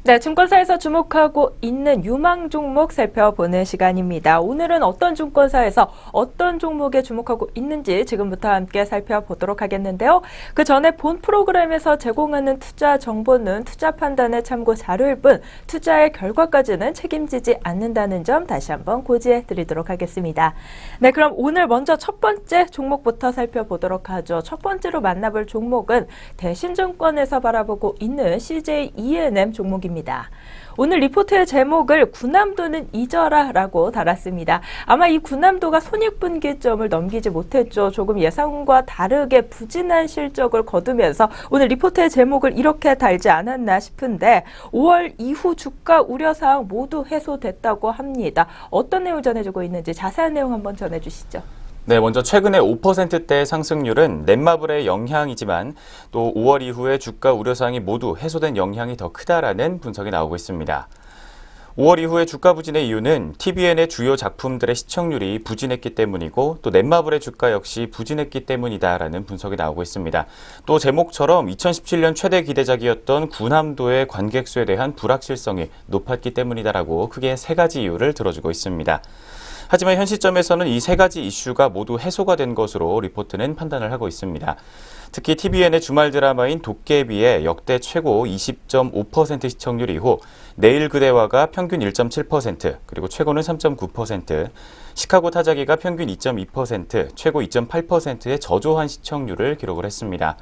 네, 증권사에서 주목하고 있는 유망 종목 살펴보는 시간입니다. 오늘은 어떤 증권사에서 어떤 종목에 주목하고 있는지 지금부터 함께 살펴보도록 하겠는데요. 그 전에 본 프로그램에서 제공하는 투자 정보는 투자 판단의 참고 자료일 뿐 투자의 결과까지는 책임지지 않는다는 점 다시 한번 고지해 드리도록 하겠습니다. 네, 그럼 오늘 먼저 첫 번째 종목부터 살펴보도록 하죠. 첫 번째로 만나볼 종목은 대신증권에서 바라보고 있는 CJ E&M 종목입니다. 오늘 리포트의 제목을 구남도는 잊어라 라고 달았습니다. 아마 이 구남도가 손익분기점을 넘기지 못했죠. 조금 예상과 다르게 부진한 실적을 거두면서 오늘 리포트의 제목을 이렇게 달지 않았나 싶은데 5월 이후 주가 우려사항 모두 해소됐다고 합니다. 어떤 내용 전해주고 있는지 자세한 내용 한번 전해주시죠. 네, 먼저 최근의 5%대의 상승률은 넷마블의 영향이지만 또 5월 이후에 주가 우려사항이 모두 해소된 영향이 더 크다라는 분석이 나오고 있습니다. 5월 이후에 주가 부진의 이유는 TVN의 주요 작품들의 시청률이 부진했기 때문이고 또 넷마블의 주가 역시 부진했기 때문이다라는 분석이 나오고 있습니다. 또 제목처럼 2017년 최대 기대작이었던 구남도의 관객 수에 대한 불확실성이 높았기 때문이다라고 크게 세 가지 이유를 들어주고 있습니다. 하지만 현 시점에서는 이 세 가지 이슈가 모두 해소가 된 것으로 리포트는 판단을 하고 있습니다. 특히 TVN의 주말 드라마인 도깨비의 역대 최고 20.5% 시청률 이후 내일 그대와가 평균 1.7%, 그리고 최고는 3.9%, 시카고 타자기가 평균 2.2%, 최고 2.8%의 저조한 시청률을 기록을 했습니다.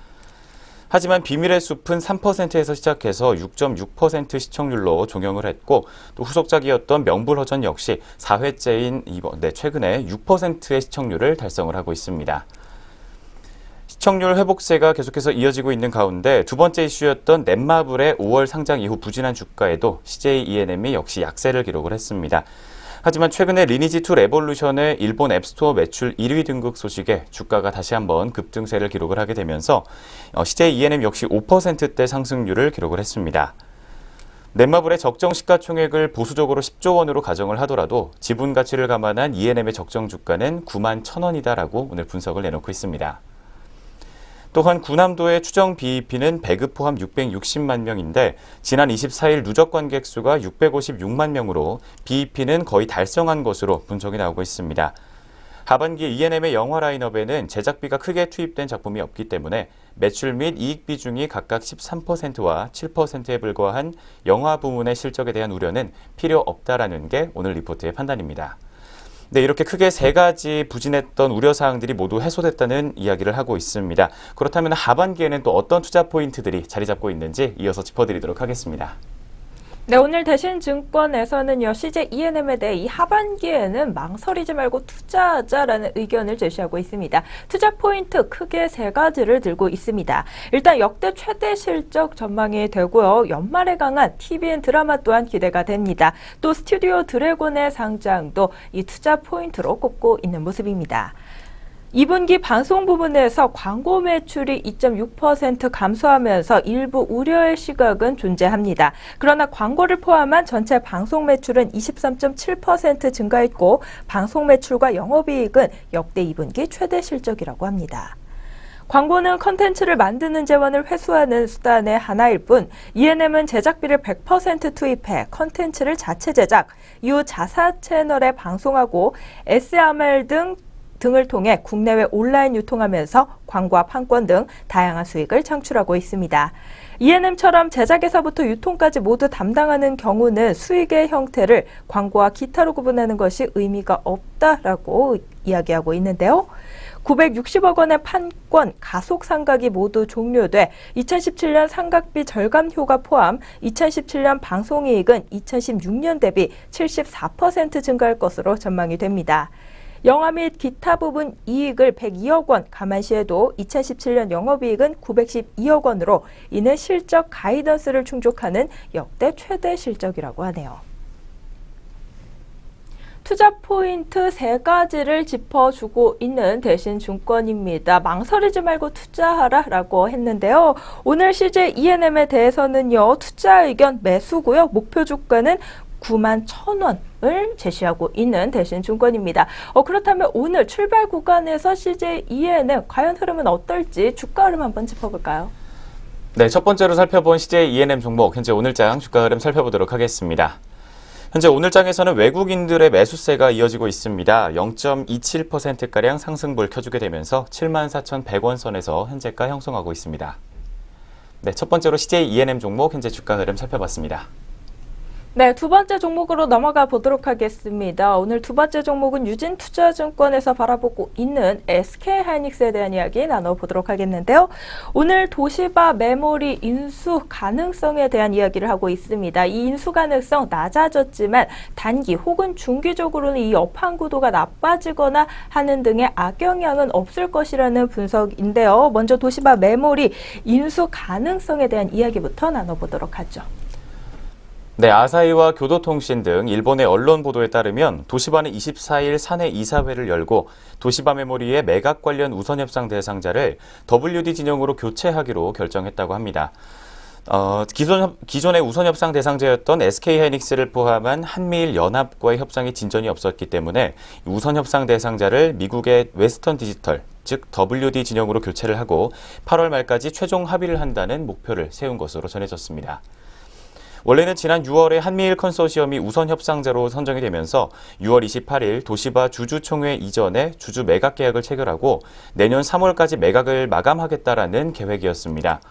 하지만 비밀의 숲은 3%에서 시작해서 6.6% 시청률로 종영을 했고 또 후속작이었던 명불허전 역시 4회째인 최근에 6%의 시청률을 달성을 하고 있습니다. 시청률 회복세가 계속해서 이어지고 있는 가운데 두 번째 이슈였던 넷마블의 5월 상장 이후 부진한 주가에도 CJ E&M이 역시 약세를 기록을 했습니다. 하지만 최근에 리니지2 레볼루션의 일본 앱스토어 매출 1위 등극 소식에 주가가 다시 한번 급등세를 기록을 하게 되면서 CJ E&M 역시 5%대 상승률을 기록을 했습니다. 넷마블의 적정 시가총액을 보수적으로 10조 원으로 가정을 하더라도 지분 가치를 감안한 E&M의 적정 주가는 91,000원이다라고 오늘 분석을 내놓고 있습니다. 또한 구남도의 추정 BEP는 배급 포함 660만 명인데 지난 24일 누적 관객 수가 656만 명으로 BEP는 거의 달성한 것으로 분석이 나오고 있습니다. 하반기 E&M의 영화 라인업에는 제작비가 크게 투입된 작품이 없기 때문에 매출 및 이익 비중이 각각 13%와 7%에 불과한 영화 부문의 실적에 대한 우려는 필요 없다라는 게 오늘 리포트의 판단입니다. 네, 이렇게 크게 세 가지 부진했던 우려사항들이 모두 해소됐다는 이야기를 하고 있습니다. 그렇다면 하반기에는 또 어떤 투자 포인트들이 자리 잡고 있는지 이어서 짚어드리도록 하겠습니다. 네, 오늘 대신증권에서는요, CJ E&M에 대해 이 하반기에는 망설이지 말고 투자하자라는 의견을 제시하고 있습니다. 투자 포인트 크게 세 가지를 들고 있습니다. 일단 역대 최대 실적 전망이 되고요. 연말에 강한 TVN 드라마 또한 기대가 됩니다. 또 스튜디오 드래곤의 상장도 이 투자 포인트로 꼽고 있는 모습입니다. 2분기 방송 부문에서 광고 매출이 2.6% 감소하면서 일부 우려의 시각은 존재합니다. 그러나 광고를 포함한 전체 방송 매출은 23.7% 증가했고 방송 매출과 영업이익은 역대 2분기 최대 실적이라고 합니다. 광고는 컨텐츠를 만드는 재원을 회수하는 수단의 하나일 뿐 E&M은 제작비를 100% 투입해 컨텐츠를 자체 제작, 이후 자사 채널에 방송하고 SMR 등을 통해 국내외 온라인 유통하면서 광고와 판권 등 다양한 수익을 창출하고 있습니다. E&M처럼 제작에서부터 유통까지 모두 담당하는 경우는 수익의 형태를 광고와 기타로 구분하는 것이 의미가 없다라고 이야기하고 있는데요. 960억 원의 판권, 가속 상각이 모두 종료돼 2017년 상각비 절감 효과 포함 2017년 방송이익은 2016년 대비 74% 증가할 것으로 전망이 됩니다. 영화 및 기타 부분 이익을 102억 원 감안시해도 2017년 영업이익은 912억 원으로 이는 실적 가이던스를 충족하는 역대 최대 실적이라고 하네요. 투자 포인트 세 가지를 짚어주고 있는 대신증권입니다. 망설이지 말고 투자하라라고 했는데요. 오늘 CJ E&M에 대해서는요. 투자 의견 매수고요. 목표 주가는 91,000원을 제시하고 있는 대신증권입니다. 그렇다면 오늘 출발 구간에서 CJ E&M 과연 흐름은 어떨지 주가 흐름 한번 짚어볼까요? 네, 첫 번째로 살펴본 CJ E&M 종목, 현재 오늘장 주가 흐름 살펴보도록 하겠습니다. 현재 오늘장에서는 외국인들의 매수세가 이어지고 있습니다. 0.27%가량 상승불 켜주게 되면서 74,100원 선에서 현재가 형성하고 있습니다. 네, 첫 번째로 CJ E&M 종목 현재 주가 흐름 살펴봤습니다. 네, 두 번째 종목으로 넘어가 보도록 하겠습니다. 오늘 두 번째 종목은 유진투자증권에서 바라보고 있는 SK하이닉스에 대한 이야기 나눠보도록 하겠는데요. 오늘 도시바 메모리 인수 가능성에 대한 이야기를 하고 있습니다. 이 인수 가능성 낮아졌지만 단기 혹은 중기적으로는 이 업황 구도가 나빠지거나 하는 등의 악영향은 없을 것이라는 분석인데요. 먼저 도시바 메모리 인수 가능성에 대한 이야기부터 나눠보도록 하죠. 네, 아사히와 교도통신 등 일본의 언론 보도에 따르면 도시바는 24일 사내 이사회를 열고 도시바 메모리의 매각 관련 우선협상 대상자를 WD 진영으로 교체하기로 결정했다고 합니다. 기존의 우선협상 대상자였던 SK하이닉스를 포함한 한미일 연합과의 협상이 진전이 없었기 때문에 우선협상 대상자를 미국의 웨스턴 디지털, 즉 WD 진영으로 교체를 하고 8월 말까지 최종 합의를 한다는 목표를 세운 것으로 전해졌습니다. 원래는 지난 6월에 한미일 컨소시엄이 우선 협상자로 선정이 되면서 6월 28일 도시바 주주총회 이전에 주주 매각 계약을 체결하고 내년 3월까지 매각을 마감하겠다라는 계획이었습니다.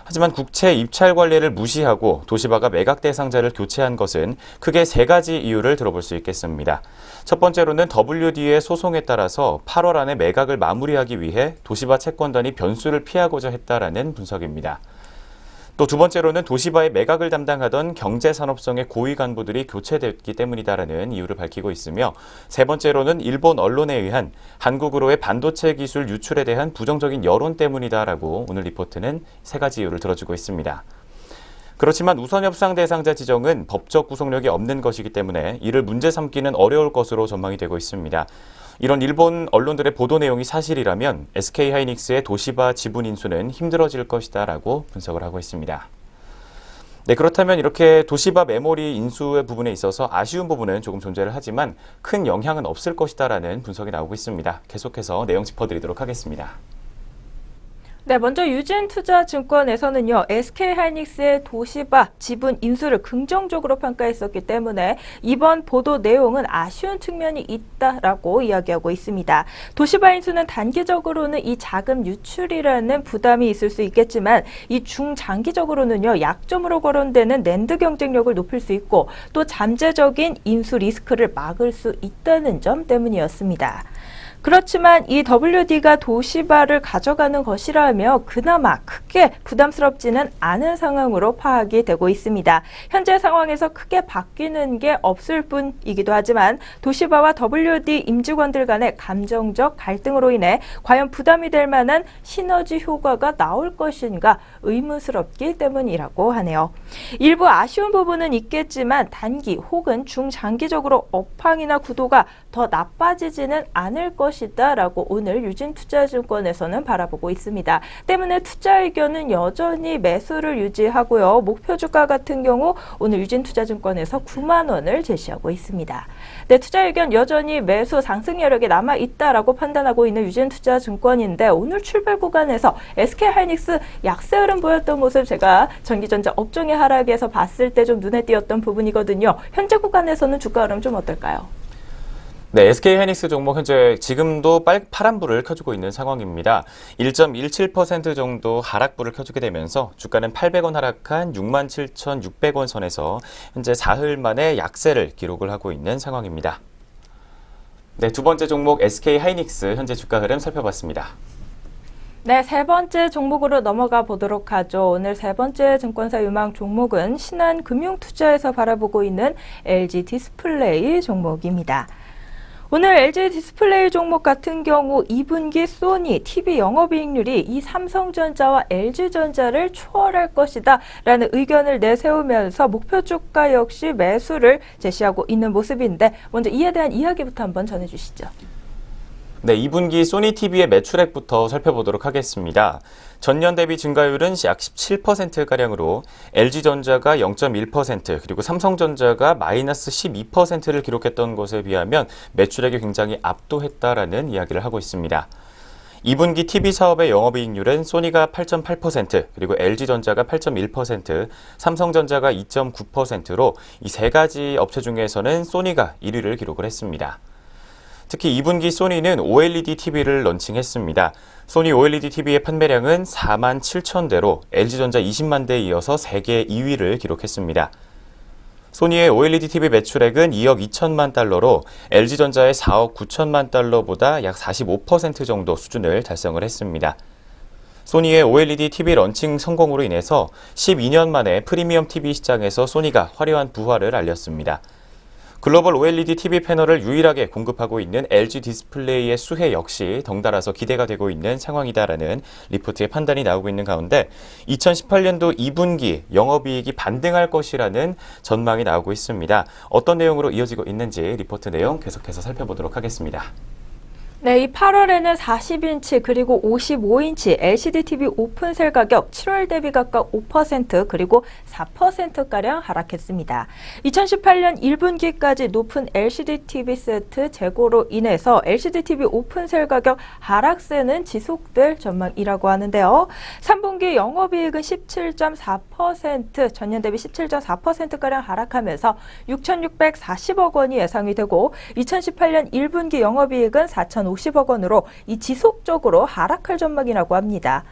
하지만 국채 입찰 관리를 무시하고 도시바가 매각 대상자를 교체한 것은 크게 세 가지 이유를 들어볼 수 있겠습니다. 첫 번째로는 WD의 소송에 따라서 8월 안에 매각을 마무리하기 위해 도시바 채권단이 변수를 피하고자 했다라는 분석입니다. 또 두 번째로는 도시바의 매각을 담당하던 경제산업성의 고위 간부들이 교체됐기 때문이다라는 이유를 밝히고 있으며 세 번째로는 일본 언론에 의한 한국으로의 반도체 기술 유출에 대한 부정적인 여론 때문이다라고 오늘 리포트는 세 가지 이유를 들어주고 있습니다. 그렇지만 우선협상 대상자 지정은 법적 구속력이 없는 것이기 때문에 이를 문제 삼기는 어려울 것으로 전망이 되고 있습니다. 이런 일본 언론들의 보도 내용이 사실이라면 SK하이닉스의 도시바 지분 인수는 힘들어질 것이다라고 분석을 하고 있습니다. 네, 그렇다면 이렇게 도시바 메모리 인수의 부분에 있어서 아쉬운 부분은 조금 존재를 하지만 큰 영향은 없을 것이다라는 분석이 나오고 있습니다. 계속해서 내용 짚어드리도록 하겠습니다. 네, 먼저 유진투자증권에서는요, SK하이닉스의 도시바 지분 인수를 긍정적으로 평가했었기 때문에 이번 보도 내용은 아쉬운 측면이 있다라고 이야기하고 있습니다. 도시바 인수는 단기적으로는 이 자금 유출이라는 부담이 있을 수 있겠지만 이 중장기적으로는요, 약점으로 거론되는 낸드 경쟁력을 높일 수 있고 또 잠재적인 인수 리스크를 막을 수 있다는 점 때문이었습니다. 그렇지만 이 WD가 도시바를 가져가는 것이라며 그나마 크게 부담스럽지는 않은 상황으로 파악이 되고 있습니다. 현재 상황에서 크게 바뀌는 게 없을 뿐이기도 하지만 도시바와 WD 임직원들 간의 감정적 갈등으로 인해 과연 부담이 될 만한 시너지 효과가 나올 것인가 의문스럽기 때문이라고 하네요. 일부 아쉬운 부분은 있겠지만 단기 혹은 중장기적으로 업황이나 구도가 더 나빠지지는 않을 것이다라고 오늘 유진투자증권에서는 바라보고 있습니다. 때문에 투자 의견은 여전히 매수를 유지하고요. 목표 주가 같은 경우 오늘 유진투자증권에서 9만 원을 제시하고 있습니다. 네, 투자 의견 여전히 매수 상승 여력이 남아 있다라고 판단하고 있는 유진투자증권인데 오늘 출발 구간에서 SK하이닉스 약세 흐름 보였던 모습 제가 전기전자 업종의 하락에서 봤을 때 좀 눈에 띄었던 부분이거든요. 현재 구간에서는 주가 흐름 좀 어떨까요? 네, SK하이닉스 종목 현재 지금도 파란불을 켜주고 있는 상황입니다. 1.17% 정도 하락불을 켜주게 되면서 주가는 800원 하락한 67,600원 선에서 현재 사흘 만에 약세를 기록을 하고 있는 상황입니다. 네, 두 번째 종목 SK하이닉스 현재 주가 흐름 살펴봤습니다. 네, 세 번째 종목으로 넘어가 보도록 하죠. 오늘 세 번째 증권사 유망 종목은 신한금융투자에서 바라보고 있는 LG 디스플레이 종목입니다. 오늘 LG 디스플레이 종목 같은 경우 2분기 소니 TV 영업이익률이 이 삼성전자와 LG전자를 초월할 것이다 라는 의견을 내세우면서 목표 주가 역시 매수를 제시하고 있는 모습인데 먼저 이에 대한 이야기부터 한번 전해주시죠. 네, 2분기 소니 TV의 매출액부터 살펴보도록 하겠습니다. 전년 대비 증가율은 약 17%가량으로 LG전자가 0.1% 그리고 삼성전자가 마이너스 12%를 기록했던 것에 비하면 매출액이 굉장히 압도했다라는 이야기를 하고 있습니다. 2분기 TV 사업의 영업이익률은 소니가 8.8%, 그리고 LG전자가 8.1%, 삼성전자가 2.9%로 이 세 가지 업체 중에서는 소니가 1위를 기록을 했습니다. 특히 2분기 소니는 OLED TV를 런칭했습니다. 소니 OLED TV의 판매량은 4만 7천 대로 LG전자 20만 대에 이어서 세계 2위를 기록했습니다. 소니의 OLED TV 매출액은 2억 2천만 달러로 LG전자의 4억 9천만 달러보다 약 45% 정도 수준을 달성을 했습니다. 소니의 OLED TV 런칭 성공으로 인해서 12년 만에 프리미엄 TV 시장에서 소니가 화려한 부활을 알렸습니다. 글로벌 OLED TV 패널을 유일하게 공급하고 있는 LG 디스플레이의 수혜 역시 덩달아서 기대가 되고 있는 상황이다라는 리포트의 판단이 나오고 있는 가운데 2018년도 2분기 영업이익이 반등할 것이라는 전망이 나오고 있습니다. 어떤 내용으로 이어지고 있는지 리포트 내용 계속해서 살펴보도록 하겠습니다. 네, 이 8월에는 40인치 그리고 55인치 LCD TV 오픈셀 가격 7월 대비 각각 5% 그리고 4%가량 하락했습니다. 2018년 1분기까지 높은 LCD TV 세트 재고로 인해서 LCD TV 오픈셀 가격 하락세는 지속될 전망이라고 하는데요. 3분기 영업이익은 17.4%, 전년 대비 17.4%가량 하락하면서 6,640억 원이 예상이 되고 2018년 1분기 영업이익은 4,050억 원으로 이 지속적으로 하락할 전망이라고 합니다.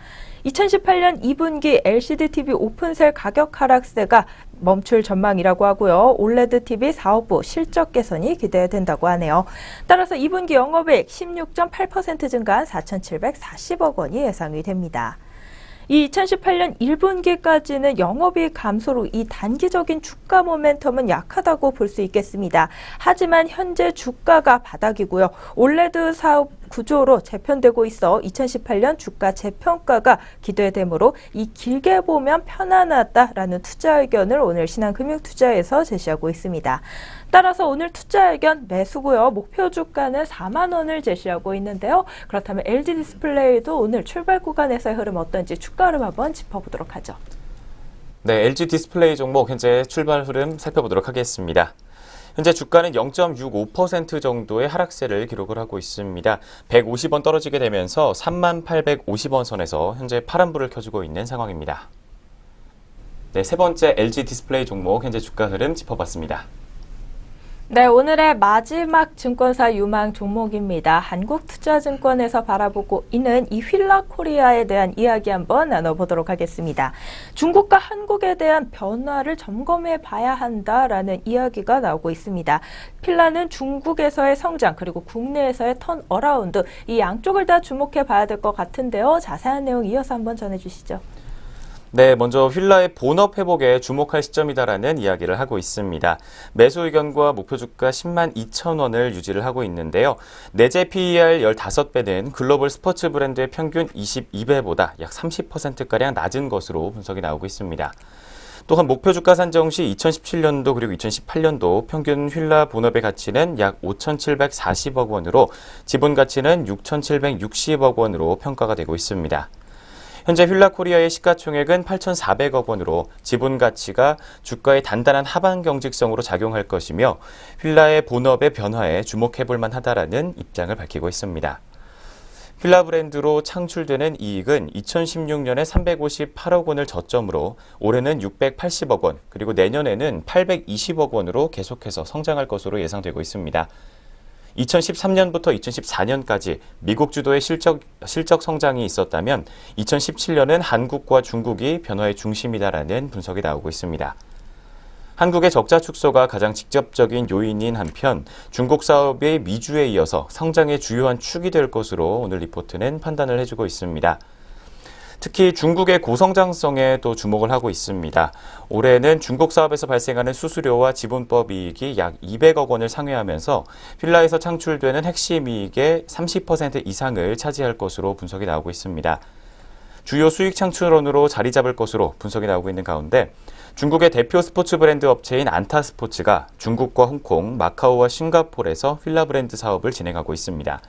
2018년 2분기 LCD TV 오픈셀 가격 하락세가 멈출 전망이라고 하고요. 올레드 TV 사업부 실적 개선이 기대된다고 하네요. 따라서 2분기 영업이익 16.8% 증가한 4,740억 원이 예상이 됩니다. 이 2018년 1분기까지는 영업이익 감소로 이 단기적인 주가 모멘텀은 약하다고 볼 수 있겠습니다. 하지만 현재 주가가 바닥이고요. 올레드 사업 구조로 재편되고 있어 2018년 주가 재평가가 기대되므로 이 길게 보면 편안하다라는 투자 의견을 오늘 신한금융투자에서 제시하고 있습니다. 따라서 오늘 투자 의견 매수고요. 목표 주가는 4만 원을 제시하고 있는데요. 그렇다면 LG 디스플레이도 오늘 출발 구간에서의 흐름 어떤지 주가 흐름 한번 짚어보도록 하죠. 네, LG 디스플레이 종목 현재 출발 흐름 살펴보도록 하겠습니다. 현재 주가는 0.65% 정도의 하락세를 기록을 하고 있습니다. 150원 떨어지게 되면서 3850원 선에서 현재 파란불을 켜주고 있는 상황입니다. 네, 세 번째 LG 디스플레이 종목 현재 주가 흐름 짚어봤습니다. 네, 오늘의 마지막 증권사 유망 종목입니다. 한국투자증권에서 바라보고 있는 이 휠라코리아에 대한 이야기 한번 나눠보도록 하겠습니다. 중국과 한국에 대한 변화를 점검해 봐야 한다라는 이야기가 나오고 있습니다. 휠라는 중국에서의 성장 그리고 국내에서의 턴어라운드 이 양쪽을 다 주목해 봐야 될 것 같은데요. 자세한 내용 이어서 한번 전해주시죠. 네, 먼저 휠라의 본업 회복에 주목할 시점이다라는 이야기를 하고 있습니다. 매수 의견과 목표 주가 10만 2천 원을 유지를 하고 있는데요. 내재 PER 15배는 글로벌 스포츠 브랜드의 평균 22배보다 약 30%가량 낮은 것으로 분석이 나오고 있습니다. 또한 목표 주가 산정 시 2017년도 그리고 2018년도 평균 휠라 본업의 가치는 약 5,740억 원으로 지분 가치는 6,760억 원으로 평가가 되고 있습니다. 현재 휠라코리아의 시가총액은 8,400억 원으로 지분 가치가 주가의 단단한 하방 경직성으로 작용할 것이며 휠라의 본업의 변화에 주목해볼 만하다라는 입장을 밝히고 있습니다. 휠라 브랜드로 창출되는 이익은 2016년에 358억 원을 저점으로 올해는 680억 원, 그리고 내년에는 820억 원으로 계속해서 성장할 것으로 예상되고 있습니다. 2013년부터 2014년까지 미국 주도의 실적 성장이 있었다면 2017년은 한국과 중국이 변화의 중심이다라는 분석이 나오고 있습니다. 한국의 적자 축소가 가장 직접적인 요인인 한편 중국 사업의 미주에 이어서 성장의 주요한 축이 될 것으로 오늘 리포트는 판단을 해주고 있습니다. 특히 중국의 고성장성에 또 주목을 하고 있습니다. 올해는 중국 사업에서 발생하는 수수료와 지분법 이익이 약 200억 원을 상회하면서 휠라에서 창출되는 핵심 이익의 30% 이상을 차지할 것으로 분석이 나오고 있습니다. 주요 수익 창출원으로 자리 잡을 것으로 분석이 나오고 있는 가운데 중국의 대표 스포츠 브랜드 업체인 안타스포츠가 중국과 홍콩, 마카오와 싱가포르에서 휠라 브랜드 사업을 진행하고 있습니다.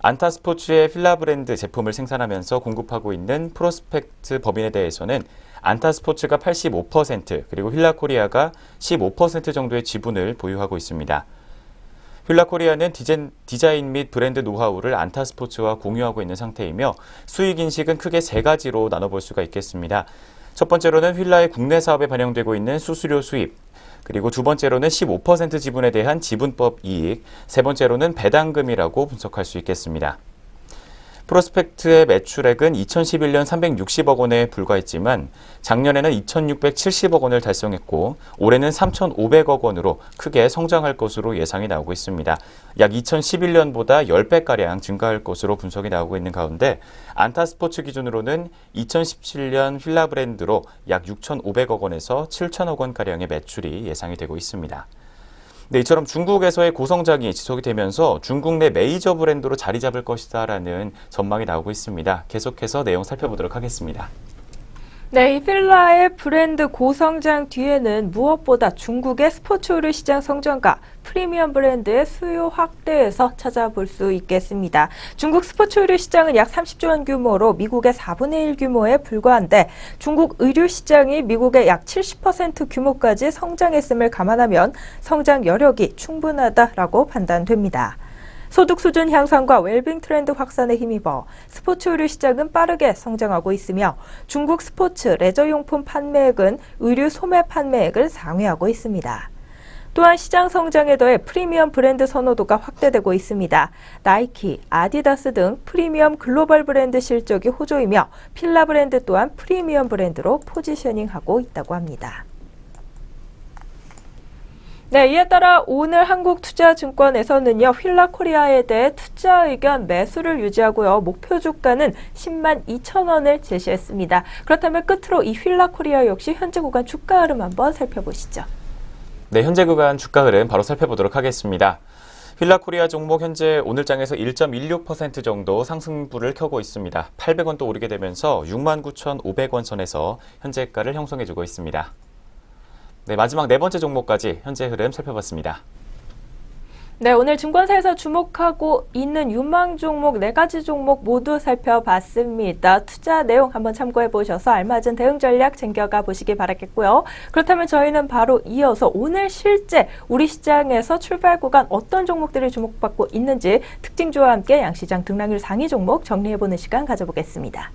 안타스포츠의 휠라 브랜드 제품을 생산하면서 공급하고 있는 프로스펙트 법인에 대해서는 안타스포츠가 85% 그리고 휠라코리아가 15% 정도의 지분을 보유하고 있습니다. 휠라코리아는 디자인 및 브랜드 노하우를 안타스포츠와 공유하고 있는 상태이며 수익 인식은 크게 세 가지로 나눠볼 수가 있겠습니다. 첫 번째로는 휠라의 국내 사업에 반영되고 있는 수수료 수입, 그리고 두 번째로는 15% 지분에 대한 지분법 이익, 세 번째로는 배당금이라고 분석할 수 있겠습니다. 프로스펙트의 매출액은 2011년 360억 원에 불과했지만 작년에는 2,670억 원을 달성했고 올해는 3,500억 원으로 크게 성장할 것으로 예상이 나오고 있습니다. 약 2011년보다 10배가량 증가할 것으로 분석이 나오고 있는 가운데 안타스포츠 기준으로는 2017년 휠라 브랜드로 약 6,500억 원에서 7,000억 원가량의 매출이 예상이 되고 있습니다. 네, 이처럼 중국에서의 고성장이 지속이 되면서 중국 내 메이저 브랜드로 자리 잡을 것이다라는 전망이 나오고 있습니다. 계속해서 내용 살펴보도록 하겠습니다. 네, 이 휠라의 브랜드 고성장 뒤에는 무엇보다 중국의 스포츠 의류 시장 성장과 프리미엄 브랜드의 수요 확대에서 찾아볼 수 있겠습니다. 중국 스포츠 의류 시장은 약 30조 원 규모로 미국의 4분의 1 규모에 불과한데 중국 의류 시장이 미국의 약 70% 규모까지 성장했음을 감안하면 성장 여력이 충분하다라고 판단됩니다. 소득 수준 향상과 웰빙 트렌드 확산에 힘입어 스포츠 의류 시장은 빠르게 성장하고 있으며 중국 스포츠 레저용품 판매액은 의류 소매 판매액을 상회하고 있습니다. 또한 시장 성장에 더해 프리미엄 브랜드 선호도가 확대되고 있습니다. 나이키, 아디다스 등 프리미엄 글로벌 브랜드 실적이 호조이며 필라 브랜드 또한 프리미엄 브랜드로 포지셔닝하고 있다고 합니다. 네, 이에 따라 오늘 한국투자증권에서는요, 휠라코리아에 대해 투자 의견 매수를 유지하고요, 목표 주가는 10만 2천 원을 제시했습니다. 그렇다면 끝으로 이 휠라코리아 역시 현재 구간 주가 흐름 한번 살펴보시죠. 네, 현재 구간 주가 흐름 바로 살펴보도록 하겠습니다. 휠라코리아 종목 현재 오늘장에서 1.16% 정도 상승부를 켜고 있습니다. 800원 또 오르게 되면서 69,500원 선에서 현재가를 형성해주고 있습니다. 네, 마지막 네 번째 종목까지 현재 흐름 살펴봤습니다. 네, 오늘 증권사에서 주목하고 있는 유망 종목 4가지 종목 모두 살펴봤습니다. 투자 내용 한번 참고해 보셔서 알맞은 대응 전략 챙겨가 보시기 바라겠고요. 그렇다면 저희는 바로 이어서 오늘 실제 우리 시장에서 출발 구간 어떤 종목들이 주목받고 있는지 특징주와 함께 양시장 등락률 상위 종목 정리해보는 시간 가져보겠습니다.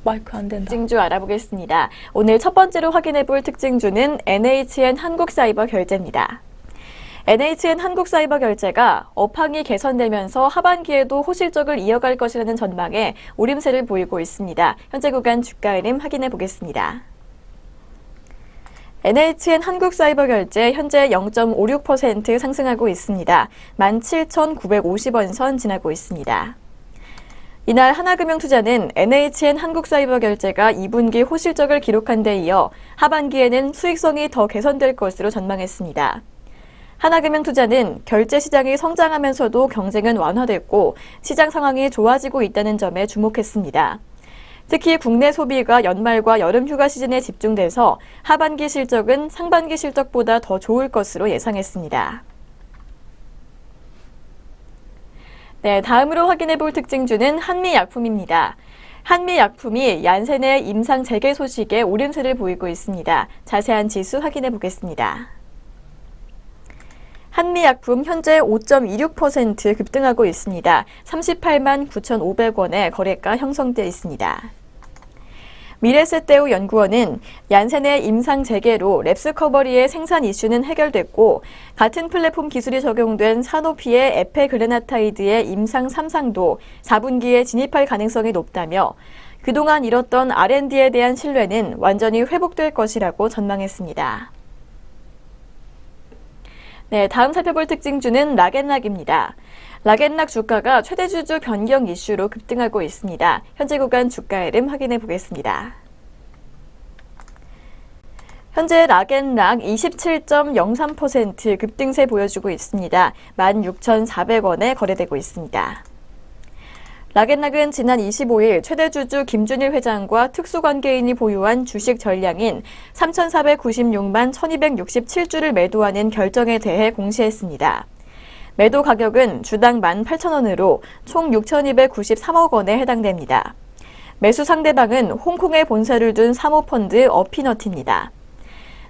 마이크 안 된다. 특징주 알아보겠습니다. 오늘 첫 번째로 확인해 볼 특징주는 NHN 한국사이버결제입니다. NHN 한국사이버결제가 업황이 개선되면서 하반기에도 호실적을 이어갈 것이라는 전망에 오름세를 보이고 있습니다. 현재 구간 주가 흐름 확인해 보겠습니다. NHN 한국사이버결제 현재 0.56% 상승하고 있습니다. 17,950원 선 지나고 있습니다. 이날 하나금융투자는 NHN 한국사이버결제가 2분기 호실적을 기록한 데 이어 하반기에는 수익성이 더 개선될 것으로 전망했습니다. 하나금융투자는 결제 시장이 성장하면서도 경쟁은 완화됐고 시장 상황이 좋아지고 있다는 점에 주목했습니다. 특히 국내 소비가 연말과 여름 휴가 시즌에 집중돼서 하반기 실적은 상반기 실적보다 더 좋을 것으로 예상했습니다. 네, 다음으로 확인해 볼 특징주는 한미약품입니다. 한미약품이 얀센의 임상 재개 소식에 오름세를 보이고 있습니다. 자세한 지수 확인해 보겠습니다. 한미약품 현재 5.26% 급등하고 있습니다. 38만 9,500원에 거래가 형성되어 있습니다. 미래세대우 연구원은 얀센의 임상 재개로 랩스커버리의 생산 이슈는 해결됐고 같은 플랫폼 기술이 적용된 사노피의 에페그레나타이드의 임상 3상도 4분기에 진입할 가능성이 높다며 그동안 잃었던 R&D에 대한 신뢰는 완전히 회복될 것이라고 전망했습니다. 네, 다음 살펴볼 특징주는 락앤락입니다. 락앤락 주가가 최대주주 변경 이슈로 급등하고 있습니다. 현재 구간 주가 흐름 확인해 보겠습니다. 현재 락앤락 27.03% 급등세 보여주고 있습니다. 16,400원에 거래되고 있습니다. 락앤락은 지난 25일 최대 주주 김준일 회장과 특수관계인이 보유한 주식 전량인 3,496만 1,267주를 매도하는 결정에 대해 공시했습니다. 매도 가격은 주당 18,000원으로 총 6,293억 원에 해당됩니다. 매수 상대방은 홍콩에 본사를 둔 사모펀드 어피너티입니다.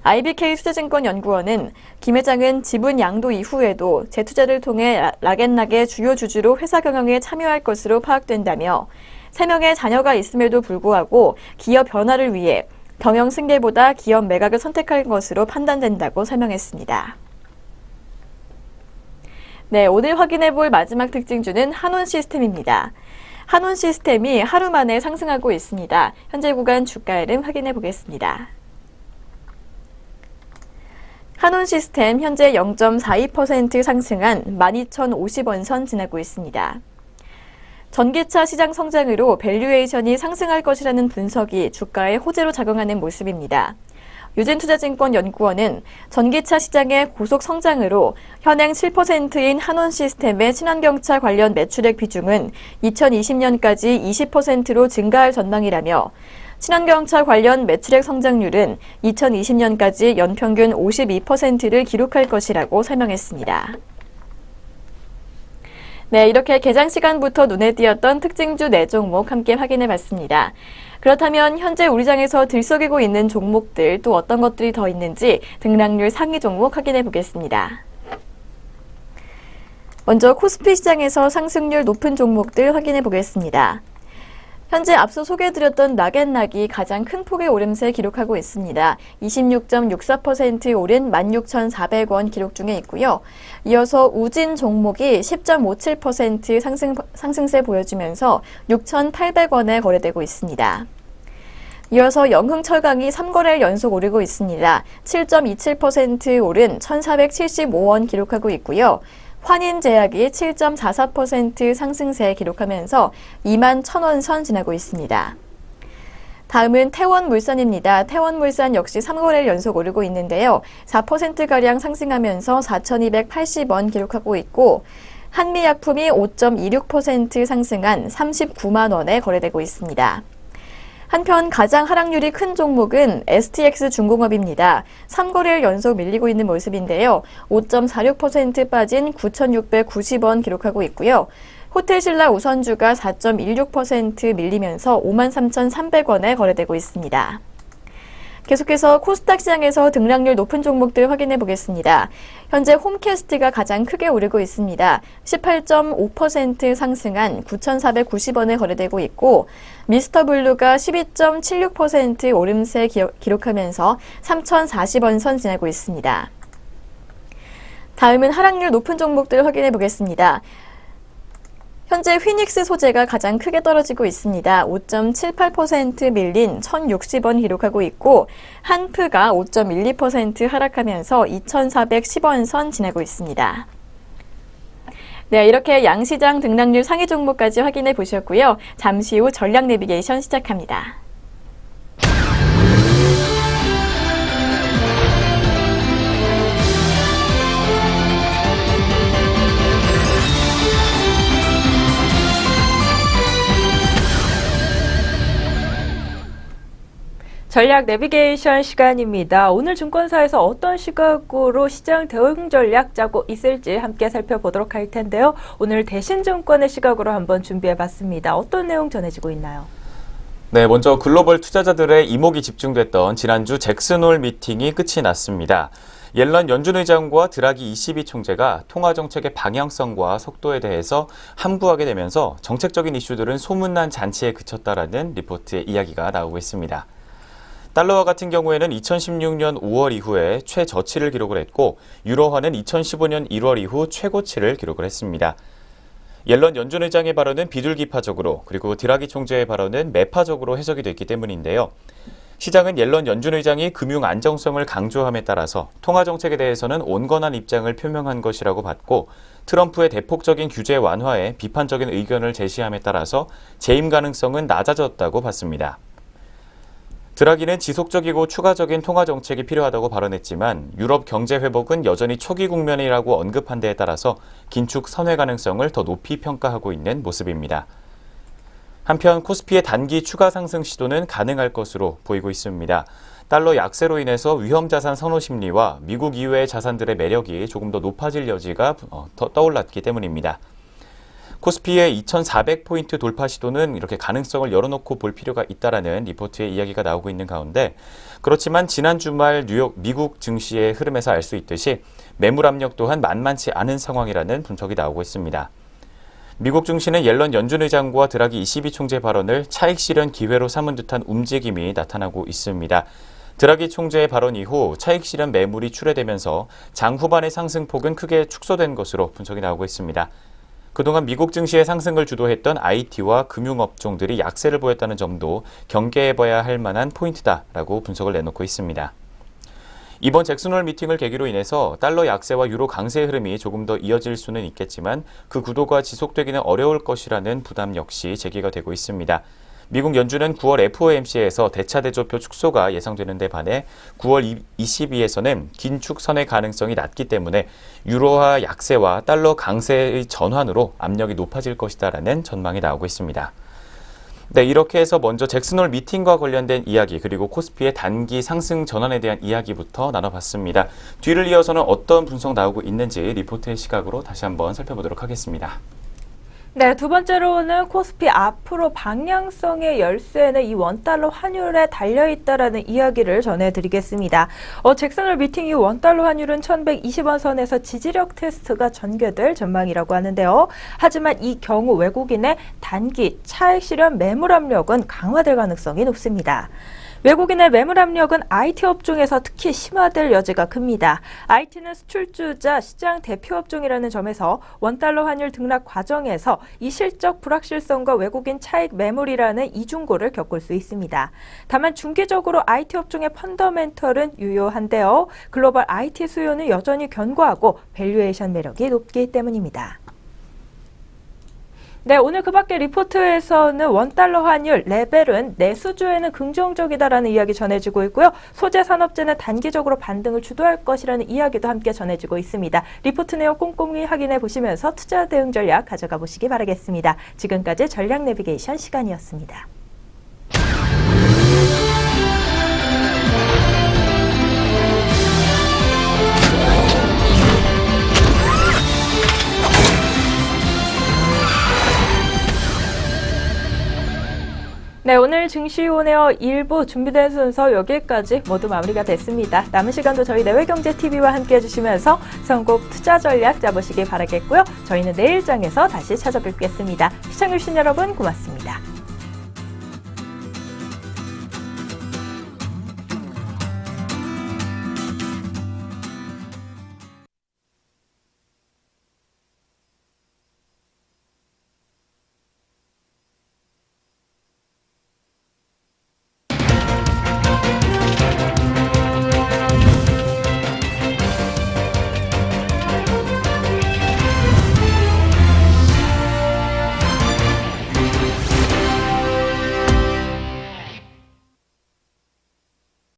IBK 투자증권연구원은 김 회장은 지분 양도 이후에도 재투자를 통해 락앤락의 주요 주주로 회사 경영에 참여할 것으로 파악된다며 3명의 자녀가 있음에도 불구하고 기업 변화를 위해 경영 승계보다 기업 매각을 선택할 것으로 판단된다고 설명했습니다. 네, 오늘 확인해 볼 마지막 특징주는 한온시스템입니다. 한온시스템이 하루 만에 상승하고 있습니다. 현재 구간 주가 흐름 확인해 보겠습니다. 한온시스템 현재 0.42% 상승한 12,050원 선 지나고 있습니다. 전기차 시장 성장으로 밸류에이션이 상승할 것이라는 분석이 주가에 호재로 작용하는 모습입니다. 유진투자증권연구원은 전기차 시장의 고속 성장으로 현행 7%인 한온시스템의 친환경차 관련 매출액 비중은 2020년까지 20%로 증가할 전망이라며 친환경차 관련 매출액 성장률은 2020년까지 연평균 52%를 기록할 것이라고 설명했습니다. 네, 이렇게 개장 시간부터 눈에 띄었던 특징주 4종목 함께 확인해 봤습니다. 그렇다면 현재 우리 장에서 들썩이고 있는 종목들 또 어떤 것들이 더 있는지 등락률 상위 종목 확인해 보겠습니다. 먼저 코스피 시장에서 상승률 높은 종목들 확인해 보겠습니다. 현재 앞서 소개해드렸던 락앤락이 가장 큰 폭의 오름세 기록하고 있습니다. 26.64% 오른 16,400원 기록 중에 있고요. 이어서 우진 종목이 10.57% 상승세 보여주면서 6,800원에 거래되고 있습니다. 이어서 영흥철강이 3거래일 연속 오르고 있습니다. 7.27% 오른 1,475원 기록하고 있고요. 환인제약이 7.44% 상승세 기록하면서 21,000원 선 지나고 있습니다. 다음은 태원물산입니다. 태원물산 역시 3거래일 연속 오르고 있는데요. 4%가량 상승하면서 4,280원 기록하고 있고 한미약품이 5.26% 상승한 39만 원에 거래되고 있습니다. 한편 가장 하락률이 큰 종목은 STX 중공업입니다. 3거래일 연속 밀리고 있는 모습인데요. 5.46% 빠진 9,690원 기록하고 있고요. 호텔신라 우선주가 4.16% 밀리면서 53,300원에 거래되고 있습니다. 계속해서 코스닥 시장에서 등락률 높은 종목들 확인해 보겠습니다. 현재 홈캐스트가 가장 크게 오르고 있습니다. 18.5% 상승한 9,490원에 거래되고 있고 미스터블루가 12.76% 오름세 기록하면서 3,040원 선 지나고 있습니다. 다음은 하락률 높은 종목들 확인해 보겠습니다. 현재 휘닉스 소재가 가장 크게 떨어지고 있습니다. 5.78% 밀린 1,060원 기록하고 있고 한프가 5.12% 하락하면서 2,410원 선 지나고 있습니다. 네, 이렇게 양시장 등락률 상위 종목까지 확인해 보셨고요. 잠시 후 전략 내비게이션 시작합니다. 전략 내비게이션 시간입니다. 오늘 증권사에서 어떤 시각으로 시장 대응 전략 짜고 있을지 함께 살펴보도록 할 텐데요. 오늘 대신증권의 시각으로 한번 준비해봤습니다. 어떤 내용 전해지고 있나요? 네, 먼저 글로벌 투자자들의 이목이 집중됐던 지난주 잭슨홀 미팅이 끝이 났습니다. 옐런 연준 의장과 드라기 ECB 총재가 통화 정책의 방향성과 속도에 대해서 함구하게 되면서 정책적인 이슈들은 소문난 잔치에 그쳤다라는 리포트의 이야기가 나오고 있습니다. 달러화 같은 경우에는 2016년 5월 이후에 최저치를 기록을 했고 유로화는 2015년 1월 이후 최고치를 기록을 했습니다. 옐런 연준 의장의 발언은 비둘기파적으로 그리고 드라기 총재의 발언은 매파적으로 해석이 됐기 때문인데요. 시장은 옐런 연준 의장이 금융 안정성을 강조함에 따라서 통화 정책에 대해서는 온건한 입장을 표명한 것이라고 봤고 트럼프의 대폭적인 규제 완화에 비판적인 의견을 제시함에 따라서 재임 가능성은 낮아졌다고 봤습니다. 드라기는 지속적이고 추가적인 통화 정책이 필요하다고 발언했지만 유럽 경제 회복은 여전히 초기 국면이라고 언급한 데에 따라서 긴축 선회 가능성을 더 높이 평가하고 있는 모습입니다. 한편 코스피의 단기 추가 상승 시도는 가능할 것으로 보이고 있습니다. 달러 약세로 인해서 위험자산 선호 심리와 미국 이외의 자산들의 매력이 조금 더 높아질 여지가 떠올랐기 때문입니다. 코스피의 2,400포인트 돌파 시도는 이렇게 가능성을 열어놓고 볼 필요가 있다라는 리포트의 이야기가 나오고 있는 가운데, 그렇지만 지난 주말 미국 증시의 흐름에서 알 수 있듯이 매물 압력 또한 만만치 않은 상황이라는 분석이 나오고 있습니다. 미국 증시는 옐런 연준 의장과 드라기 ECB 총재 발언을 차익 실현 기회로 삼은 듯한 움직임이 나타나고 있습니다. 드라기 총재의 발언 이후 차익 실현 매물이 출회되면서 장 후반의 상승폭은 크게 축소된 것으로 분석이 나오고 있습니다. 그동안 미국 증시의 상승을 주도했던 IT와 금융업종들이 약세를 보였다는 점도 경계해봐야 할 만한 포인트다라고 분석을 내놓고 있습니다. 이번 잭슨홀 미팅을 계기로 인해서 달러 약세와 유로 강세 흐름이 조금 더 이어질 수는 있겠지만 그 구도가 지속되기는 어려울 것이라는 부담 역시 제기가 되고 있습니다. 미국 연준은 9월 FOMC에서 대차 대조표 축소가 예상되는 데 반해 9월 ECB에서는 긴축 선회 가능성이 낮기 때문에 유로화 약세와 달러 강세의 전환으로 압력이 높아질 것이다라는 전망이 나오고 있습니다. 네, 이렇게 해서 먼저 잭슨홀 미팅과 관련된 이야기, 그리고 코스피의 단기 상승 전환에 대한 이야기부터 나눠봤습니다. 뒤를 이어서는 어떤 분석 나오고 있는지 리포트의 시각으로 다시 한번 살펴보도록 하겠습니다. 네, 두 번째로는 코스피 앞으로 방향성의 열쇠는 이 원달러 환율에 달려있다라는 이야기를 전해드리겠습니다. 잭슨홀 미팅 이후 원달러 환율은 1120원 선에서 지지력 테스트가 전개될 전망이라고 하는데요. 하지만 이 경우 외국인의 단기 차익 실현 매물 압력은 강화될 가능성이 높습니다. 외국인의 매물 압력은 IT 업종에서 특히 심화될 여지가 큽니다. IT는 수출주자 시장 대표 업종이라는 점에서 원달러 환율 등락 과정에서 이 실적 불확실성과 외국인 차익 매물이라는 이중고를 겪을 수 있습니다. 다만 중기적으로 IT 업종의 펀더멘털은 유효한데요. 글로벌 IT 수요는 여전히 견고하고 밸류에이션 매력이 높기 때문입니다. 네, 오늘 그 밖에 리포트에서는 원달러 환율 레벨은 내수주에는 긍정적이다라는 이야기 전해지고 있고요. 소재 산업재는 단기적으로 반등을 주도할 것이라는 이야기도 함께 전해지고 있습니다. 리포트 내용 꼼꼼히 확인해 보시면서 투자 대응 전략 가져가 보시기 바라겠습니다. 지금까지 전략 내비게이션 시간이었습니다. 네, 오늘 증시온에어 1부 준비된 순서 여기까지 모두 마무리가 됐습니다. 남은 시간도 저희 내외경제TV와 함께 해주시면서 선곡 투자 전략 짜보시기 바라겠고요. 저희는 내일 장에서 다시 찾아뵙겠습니다. 시청해주신 여러분 고맙습니다.